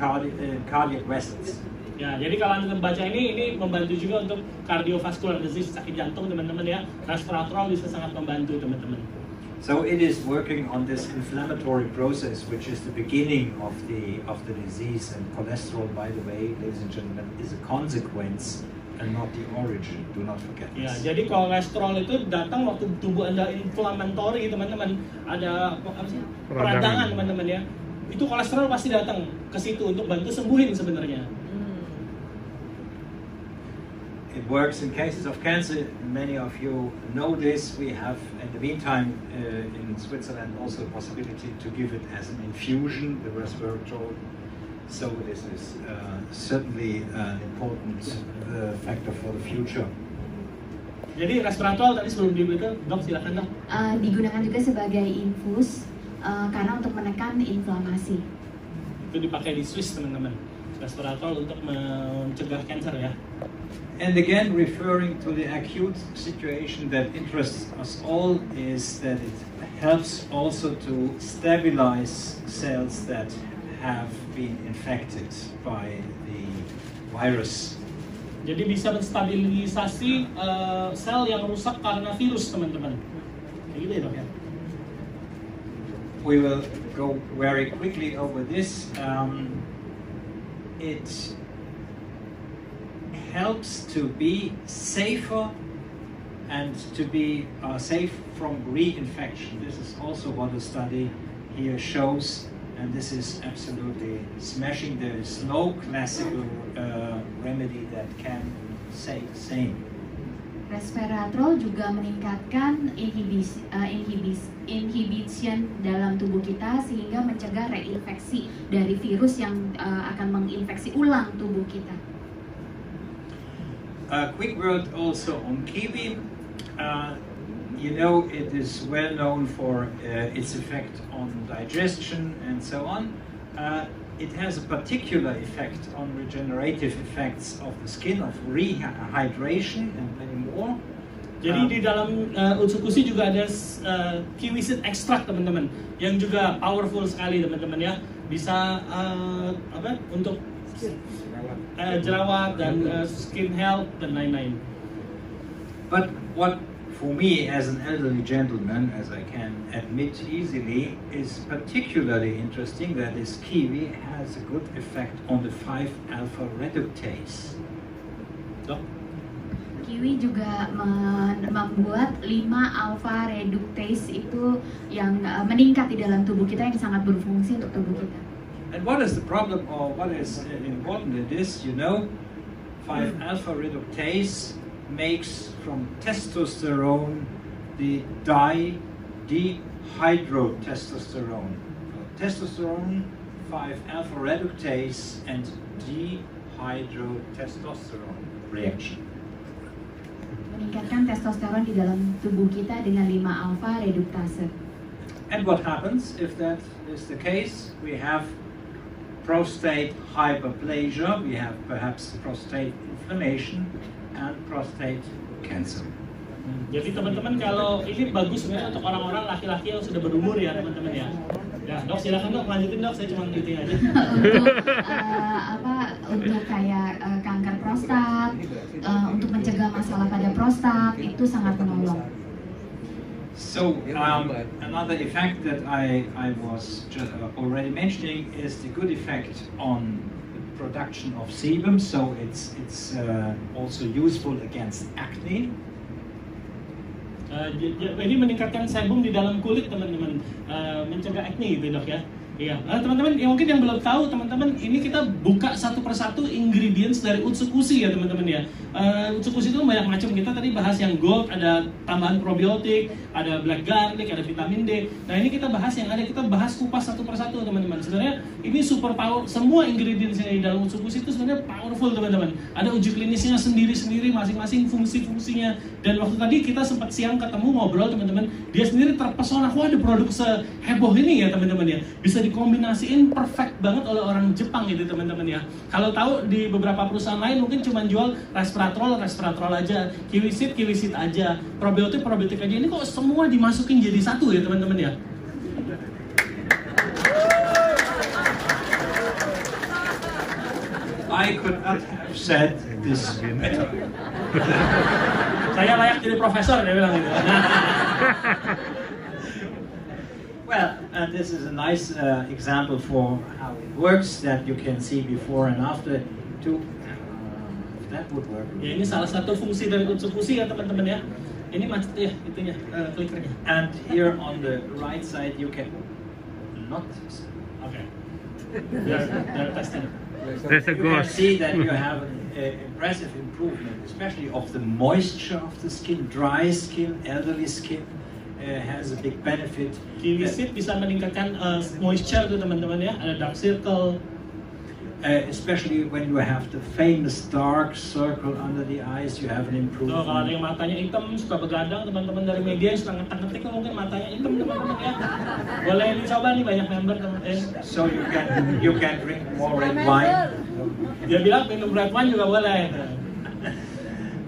Speaker 3: cardiac vessels.
Speaker 4: Ya, jadi kalau Anda membaca ini membantu juga untuk cardiovascular disease, sakit jantung teman-teman ya. Resveratrol bisa sangat membantu teman-teman.
Speaker 3: So it is working on this inflammatory process, which is the beginning of the disease. And cholesterol, by the way, ladies and gentlemen, is a consequence and not the origin. Do not forget this.
Speaker 4: Ya, jadi kolesterol itu datang waktu tubuh Anda inflammatory teman-teman. Ada apa sih? Peradangan teman-teman ya. Itu kolesterol pasti datang ke situ untuk bantu sembuhin sebenarnya.
Speaker 3: It works in cases of cancer. Many of you know this. We have, in the meantime, in Switzerland, also the possibility to give it as an infusion, the resveratrol. So this is certainly an important factor for the future.
Speaker 4: Jadi resveratrol tadi sebelum dibeli itu, dok silakan dok.
Speaker 5: Digunakan juga sebagai infus karena untuk menekan inflamasi.
Speaker 4: Itu dipakai di Swiss teman-teman. Resveratrol untuk mencegah kanker ya.
Speaker 3: And again, referring to the acute situation that interests us all is that it helps also to stabilize cells that have been infected by the virus.
Speaker 4: Jadi bisa menstabilisasi sel yang rusak karena virus teman-teman. Kayak gitu ya dok ya.
Speaker 3: We will go very quickly over this. It helps to be safer and to be safe from reinfection. This is also what the study here shows, and this is absolutely smashing. There is no classical remedy that can say the same.
Speaker 5: Resveratrol juga meningkatkan inhibition dalam tubuh kita sehingga mencegah reinfeksi dari virus yang akan menginfeksi ulang tubuh kita.
Speaker 3: A quick word also on kiwi. you know, it is well known for its effect on digestion and so on. It has a particular effect on regenerative effects of the skin, of rehydration and many more.
Speaker 4: Jadi di dalam Utsukushhi juga ada kiwi seed extract teman-teman, yang juga powerful sekali teman-teman ya, bisa untuk jerawat dan skin health dan lain-lain.
Speaker 3: But what for me as an elderly gentleman, as I can admit easily, is particularly interesting that this kiwi has a good effect on the 5-alpha reductase.
Speaker 5: Kiwi juga membuat 5-alpha reductase itu yang meningkat di dalam tubuh kita, yang sangat berfungsi untuk tubuh kita.
Speaker 3: And what is the problem, or what is important in this, you know, 5-alpha reductase makes from testosterone the dihydrotestosterone. Testosterone, 5-alpha reductase, and dihydrotestosterone reaction.
Speaker 5: Meningkatkan testosteron di dalam tubuh kita dengan 5-alpha reductase.
Speaker 3: And what happens if that is the case? We have prostate hyperplasia, we have perhaps prostate inflammation, and prostate cancer.
Speaker 4: Jadi teman-teman, kalau ini bagus sebenarnya untuk orang-orang laki-laki yang sudah berumur ya teman-teman ya. Ya dok, silakan dok, lanjutin dok, saya cuma ngiting aja.
Speaker 5: Untuk kayak kanker prostat, untuk mencegah masalah pada prostat itu sangat menolong.
Speaker 3: So another effect that I was just already mentioning is the good effect on the production of sebum. So it's also useful against acne.
Speaker 4: Jadi meningkatkan sebum di dalam kulit teman-teman, mencegah acne gitu dok ya. Iya, teman-teman, mungkin yang belum tahu teman-teman, ini kita buka satu persatu ingredients dari Utsukushhi ya teman-teman ya. Utsukushhi itu banyak macam, kita tadi bahas yang gold, ada tambahan probiotik, ada black garlic, ada vitamin D. Nah ini kita bahas yang ada, kita bahas kupas satu persatu teman-teman. Sebenarnya ini super power, semua ingredients yang di dalam Utsukushhi itu sebenarnya powerful teman-teman. Ada uji klinisnya sendiri-sendiri, masing-masing fungsi-fungsinya. Dan waktu tadi kita sempat siang ketemu ngobrol teman-teman, dia sendiri terpesona, wah ada produk seheboh ini ya teman-teman ya. Bisa dikombinasiin perfect banget oleh orang Jepang gitu teman-teman ya. Kalau tahu di beberapa perusahaan lain mungkin cuma jual resveratrol aja, kiwi seed aja, probiotik aja. Ini kok semua dimasukin jadi satu ya teman-teman ya.
Speaker 3: I could not have said this better.
Speaker 4: Saya layak jadi profesor, dia bilang gitu.
Speaker 3: Well, this is a nice example for how it works that you can see before and after. If that would work.
Speaker 4: Ya ini salah satu fungsi dari Utsukushhi ya teman-teman ya. Ini macet ya itunya, clickernya.
Speaker 3: And here on the right side you can not.
Speaker 4: Okay. They're testing.
Speaker 6: There's a
Speaker 3: You can
Speaker 6: ghost.
Speaker 3: see that you have an impressive improvement, especially of the moisture of the skin. Dry skin, elderly skin has a big benefit.
Speaker 4: Kiwi seed bisa meningkatkan moisture tuh teman-teman ya. Ada dark circle.
Speaker 3: Especially when you have the famous dark circle under the eyes, you have an improvement.
Speaker 4: Tuh, kalau ada yang matanya hitam, suka begadang, teman-teman dari media yang suka ngetik-ngetik mungkin matanya hitam teman-teman ya. Boleh dicoba nih, banyak member teman-teman.
Speaker 3: So you can drink more red wine.
Speaker 4: Dia bilang minum red wine juga boleh.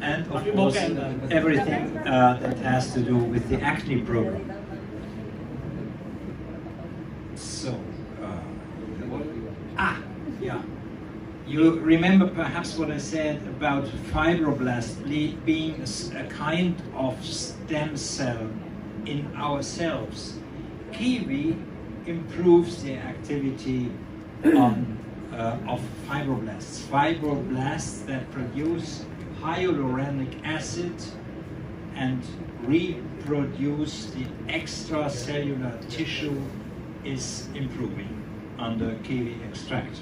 Speaker 3: And of course, everything that has to do with the acne program. So, yeah. You remember perhaps what I said about fibroblast being a kind of stem cell in ourselves. Kiwi improves the activity of fibroblasts. Fibroblasts that produce hyaluronic acid and reproduce the extracellular tissue is improving under kiwi extract.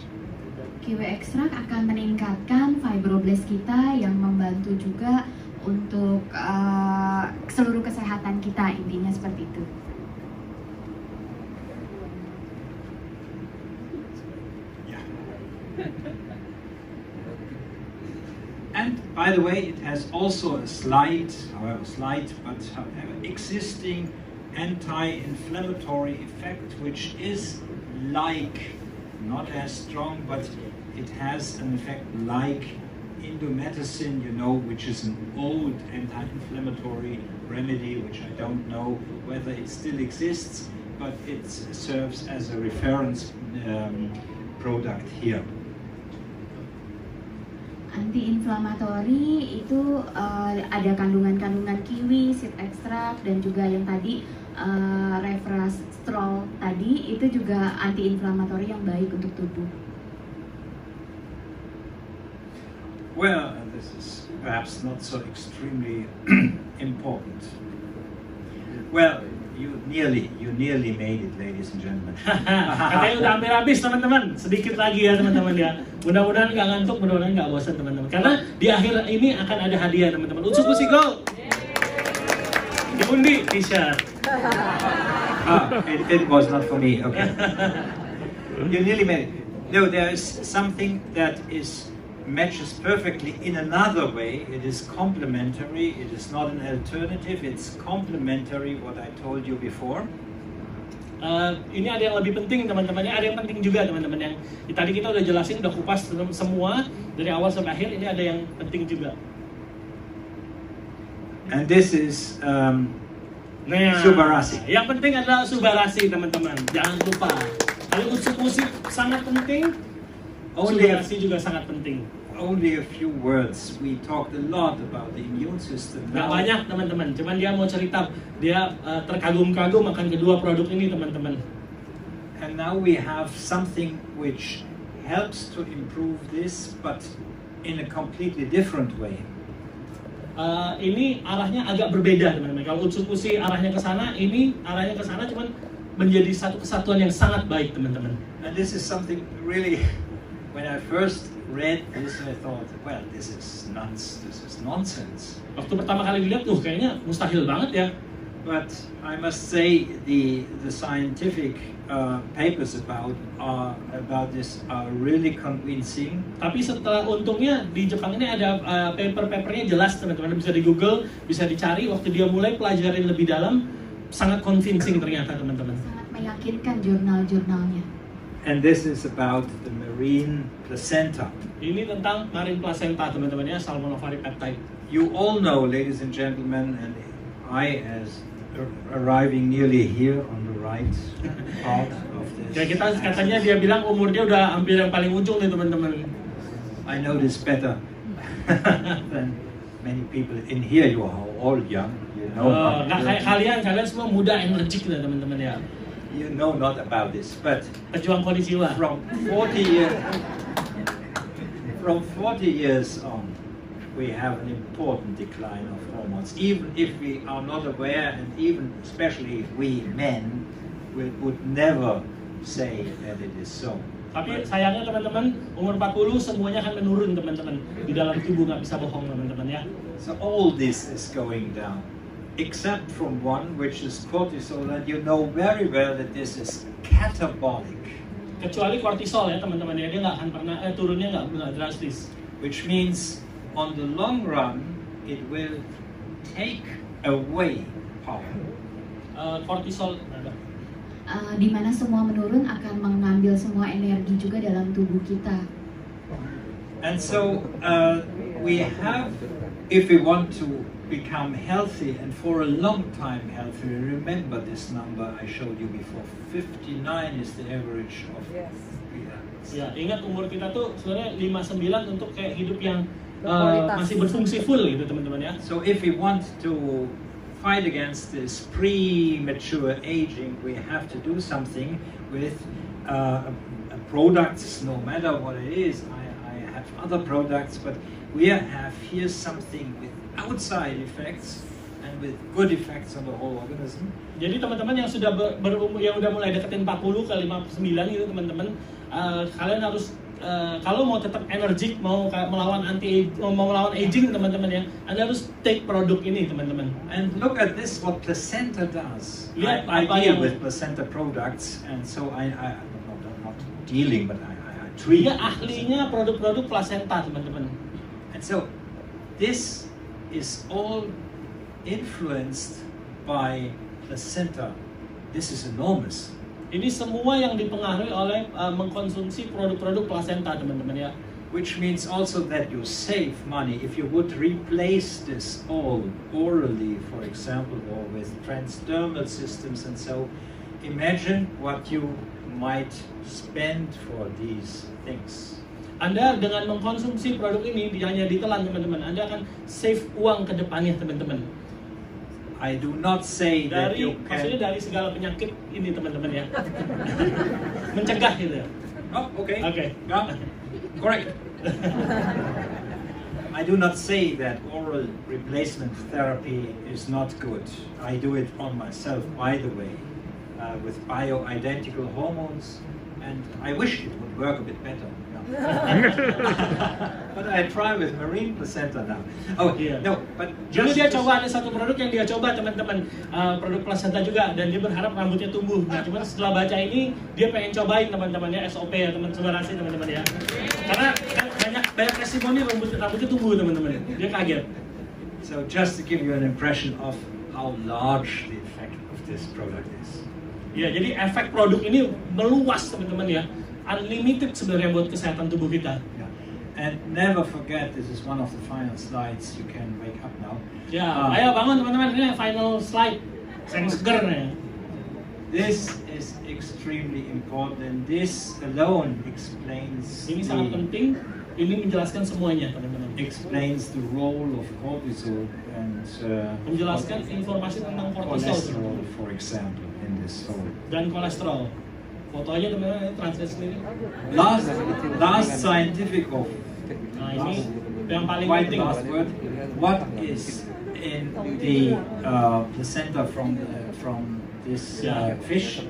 Speaker 5: Kiwi ekstrak akan meningkatkan fibroblast kita yang membantu juga untuk seluruh kesehatan kita, intinya seperti itu.
Speaker 3: And by the way, it has also a slight, but however, existing anti-inflammatory effect, which is like, not as strong, but it has an effect like indomethacin, you know, which is an old anti-inflammatory remedy, which I don't know whether it still exists, but it serves as a reference product here.
Speaker 5: Anti-inflammatory itu ada kandungan-kandungan kiwi, seed extract, dan juga yang tadi resveratrol tadi itu juga anti-inflammatory yang baik untuk tubuh.
Speaker 3: Well, this is perhaps not so extremely important. Well, you nearly made it, ladies and gentlemen.
Speaker 4: Katanya udah hampir habis teman-teman, sedikit lagi ya teman-teman ya. Mudah-mudahan nggak ngantuk, mudah-mudahan nggak bosan teman-teman. Karena di akhir ini akan ada hadiah teman-teman. Utsukushhi go! Diundi t-shirt.
Speaker 3: It was not for me. Okay. You nearly made it. No, there is something that matches perfectly in another way. It is complementary. It is not an alternative. It's complementary what I told you before.
Speaker 4: Ini ada yang lebih penting teman-teman, ada yang penting juga teman-teman, yang tadi kita udah jelasin, udah kupas semua dari awal sampai akhir. Ini ada yang penting juga.
Speaker 3: And this is Subarasi.
Speaker 4: Yang penting adalah Subarasi teman-teman, jangan lupa. Kalau Utsukushhi sangat penting, Subarasi juga sangat penting.
Speaker 3: Only a few words. We talked a lot about the immune system.
Speaker 4: Nggak banyak teman-teman, cuman dia mau cerita, dia terkagum-kagum akan kedua produk ini teman-teman.
Speaker 3: And now we have something which helps to improve this, but in a completely different way.
Speaker 4: Ini arahnya agak berbeda teman-teman. Kalau Utsukushhi arahnya ke sana, ini arahnya ke sana, cuman menjadi satu kesatuan yang sangat baik teman-teman.
Speaker 3: And this is something really, when I first read this, I thought, well, this is nonsense.
Speaker 4: Waktu pertama kali dilihat, kayaknya mustahil banget ya.
Speaker 3: But I must say the scientific papers about this are really convincing.
Speaker 4: Tapi setelah untungnya di Jepang ini ada paper-papernya jelas teman-teman, bisa di Google, bisa dicari. Waktu dia mulai pelajarin lebih dalam, sangat convincing ternyata teman-teman.
Speaker 5: Sangat meyakinkan jurnal-jurnalnya.
Speaker 3: And this is about the marine placenta.
Speaker 4: Ini tentang marine placenta teman-teman ya, salmonophyte peptide.
Speaker 3: You all know, ladies and gentlemen, and I as arriving nearly here on the right part of this.
Speaker 4: Ya kita katanya dia bilang umurnya udah hampir yang paling ujung nih teman-teman.
Speaker 3: I know this better than many people in here. You are all young, you know.
Speaker 4: Nggak kayak kalian semua muda, energik lah teman-teman ya.
Speaker 3: You know not about this, but
Speaker 4: pejuang kondisi jiwa.
Speaker 3: From 40 years on, we have an important decline of hormones. Even if we are not aware, and even especially we men, we would never say that it is so.
Speaker 4: Tapi sayangnya teman-teman, umur 40 semuanya akan menurun teman-teman. Di dalam tubuh nggak bisa bohong teman-teman ya.
Speaker 3: So all this is going down, except from one, which is cortisol, and you know very well that this is catabolic.
Speaker 4: Kecuali kortisol ya teman-teman ya, dia nggak akan pernah turunnya nggak drastis.
Speaker 3: Which means on the long run it will take away power.
Speaker 4: Kortisol
Speaker 5: di mana semua menurun akan mengambil semua energi juga dalam tubuh kita.
Speaker 3: And so we have, if we want to become healthy and for a long time healthy, remember this number I showed you before. 59 is the average of.
Speaker 2: Yes.
Speaker 4: Ya, ingat umur kita tuh sebenarnya 59 untuk kayak hidup yang masih berfungsi full gitu teman-teman ya.
Speaker 3: So if we want to fight against this premature aging, we have to do something with products, no matter what it is. I have other products, but we have here something with outside effects and with good effects on the whole organism.
Speaker 4: Jadi teman-teman yang sudah yang udah mulai deketin 40 ke 59 gitu teman-teman, kalian harus kalau mau tetap energik, mau melawan aging teman-teman ya, Anda harus take produk ini teman-teman.
Speaker 3: And look at this, what placenta does.
Speaker 4: Lihat
Speaker 3: I
Speaker 4: apa
Speaker 3: deal with placenta products, and so I'm not dealing, but I treat.
Speaker 4: Dia ahlinya produk-produk placenta teman-teman.
Speaker 3: And so this is all influenced by placenta. This is enormous.
Speaker 4: Ini semua yang dipengaruhi oleh mengkonsumsi produk-produk plasenta, teman-teman ya.
Speaker 3: Which means also that you save money if you would replace this all orally, for example, or with transdermal systems and so. Imagine what you might spend for these things.
Speaker 4: Anda dengan mengkonsumsi produk ini hanya ditelan, teman-teman, Anda akan save uang ke depannya, teman-teman.
Speaker 3: I do not say that you
Speaker 4: Maksudnya
Speaker 3: can.
Speaker 4: dari segala penyakit ini, teman-teman ya. Mencegah gitu ya.
Speaker 3: Oh, okay.
Speaker 4: Okay.
Speaker 3: Yeah. Correct. I do not say that oral replacement therapy is not good. I do it on myself, by the way, with bioidentical hormones, and I wish it would work a bit better. But I try with marine placenta now. Oh,
Speaker 4: Iya.
Speaker 3: no, but
Speaker 4: Dulu
Speaker 3: just
Speaker 4: dia coba, ada satu produk yang dia coba, teman-teman, produk plasenta juga, dan dia berharap rambutnya tumbuh. Nah, cuman setelah baca ini, dia pengen cobain, teman-teman ya, SOP ya, teman-teman, teman-teman ya. Karena banyak testimoni rambutnya tumbuh, teman-teman. Dia kaget.
Speaker 3: So just to give you an impression of how large the effect of this product is.
Speaker 4: Ya, jadi efek produk ini meluas, teman-teman ya. Unlimited sebenarnya buat kesehatan tubuh kita.
Speaker 3: Yeah. And never forget, this is one of the final slides. You can wake up now.
Speaker 4: Ya, ayo bangun teman-teman, ini final slide. Saya seger nih.
Speaker 3: This is extremely important, and this alone explains
Speaker 4: Ini sangat penting. Ini menjelaskan semuanya, teman-teman.
Speaker 3: explains the role of cortisol and
Speaker 4: Menjelaskan informasi tentang kortisol
Speaker 3: cholesterol, for example, in this whole.
Speaker 4: dan kolesterol. Foto aja teman-teman, translate sendiri.
Speaker 3: Last scientific of
Speaker 4: Nah, ini yang paling
Speaker 3: quite
Speaker 4: penting.
Speaker 3: last word. What is in the placenta from this fish?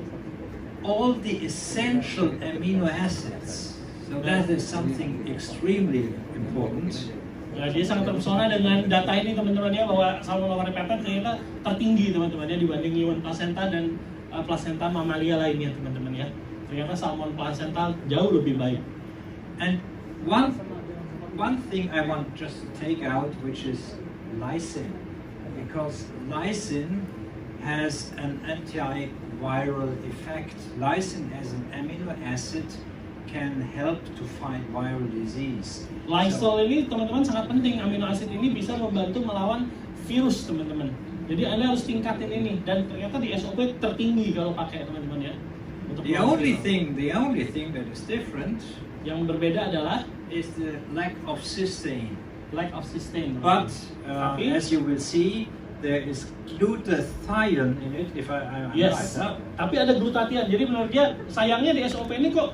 Speaker 3: All the essential amino acids. So that is something extremely important.
Speaker 4: Ya, dia sangat terpesona dengan data ini, teman-teman ya, bahwa salmon ovary peptide ternyata tertinggi, teman-teman ya, dibanding iwan placenta dan placenta mamalia lainnya, teman-teman ya. Ternyata salmon placenta jauh lebih baik.
Speaker 3: And one thing I want just to take out, which is lysine, because lysine has an antiviral effect. Lysine as an amino acid can help to fight viral disease.
Speaker 4: Lysol ini, teman-teman, sangat penting. Amino asid ini bisa membantu melawan virus, teman-teman. Jadi Anda harus tingkatin ini, dan ternyata di SOP tertinggi kalau pakai, teman-teman ya. Untuk
Speaker 3: The only thing that is different
Speaker 4: yang berbeda adalah
Speaker 3: is the lack of cysteine.
Speaker 4: lack of cysteine.
Speaker 3: But
Speaker 4: Tapi,
Speaker 3: as you will see, there is glutathione in it. If I'm
Speaker 4: yes,
Speaker 3: right,
Speaker 4: tapi ada glutathione. Jadi menurut dia, sayangnya di SOP ini kok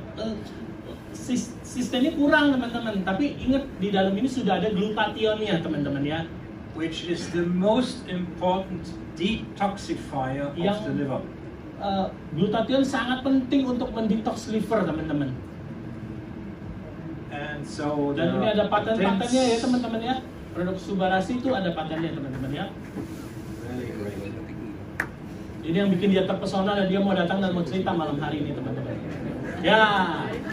Speaker 4: sistemnya kurang, teman-teman. Tapi ingat, di dalam ini sudah ada glutathione-nya, teman-teman ya.
Speaker 3: which is the most important detoxifier of the liver.
Speaker 4: Glutathione sangat penting untuk mendetox liver, teman-teman.
Speaker 3: And so
Speaker 4: Dan ini ada paten-patennya ya, teman-teman ya. Produk Subarasi itu ada patennya, teman-teman ya.
Speaker 3: Really great.
Speaker 4: Ini yang bikin dia terpesona dan dia mau datang dan mau cerita malam hari ini, teman-teman. Ya,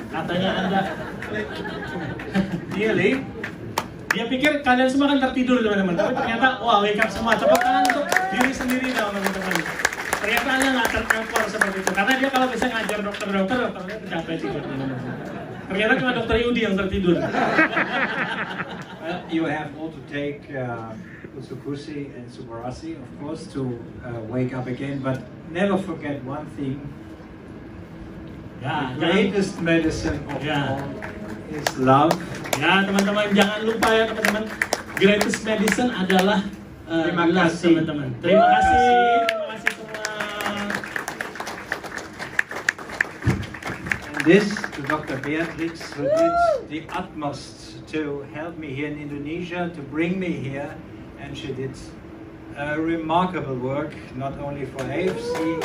Speaker 4: katanya Anda.
Speaker 3: Really?
Speaker 4: Dia pikir kalian semua kan tertidur, teman-teman. Tapi ternyata, wah, wake up semua. Tepuk tangan untuk diri sendiri dong, teman-teman. Ternyata Anda nggak terkapor seperti itu. Karena dia kalau bisa ngajar dokternya capek tidur, teman-teman. Ternyata cuma dokter Yudi yang tertidur.
Speaker 3: You have all to take Utsukushhi and Subarasi, of course, to wake up again. But never forget one thing:
Speaker 4: Ya,
Speaker 3: the greatest medicine of
Speaker 4: Ya.
Speaker 3: all is love.
Speaker 4: Ya, teman-teman, jangan lupa ya, teman-teman. Greatest medicine adalah
Speaker 3: Terima
Speaker 4: love,
Speaker 3: kasih.
Speaker 4: teman-teman. Terima kasih semua.
Speaker 3: And this to Dr. Beatrix, who did the utmost to help me here in Indonesia, to bring me here, and she did a remarkable work, not only for AFC.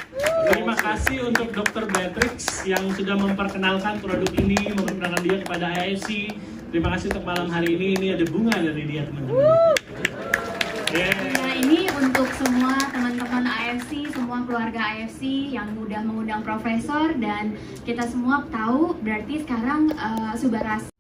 Speaker 4: Terima kasih untuk Dr. Beatrix yang sudah memperkenalkan produk ini, memperkenalkan dia kepada AFC. Terima kasih untuk malam hari ini. Ini ada bunga dari dia, teman-teman.
Speaker 5: Nah, ini untuk semua teman-teman AFC, semua keluarga AFC yang udah mengundang profesor, dan kita semua tahu berarti sekarang Subarasi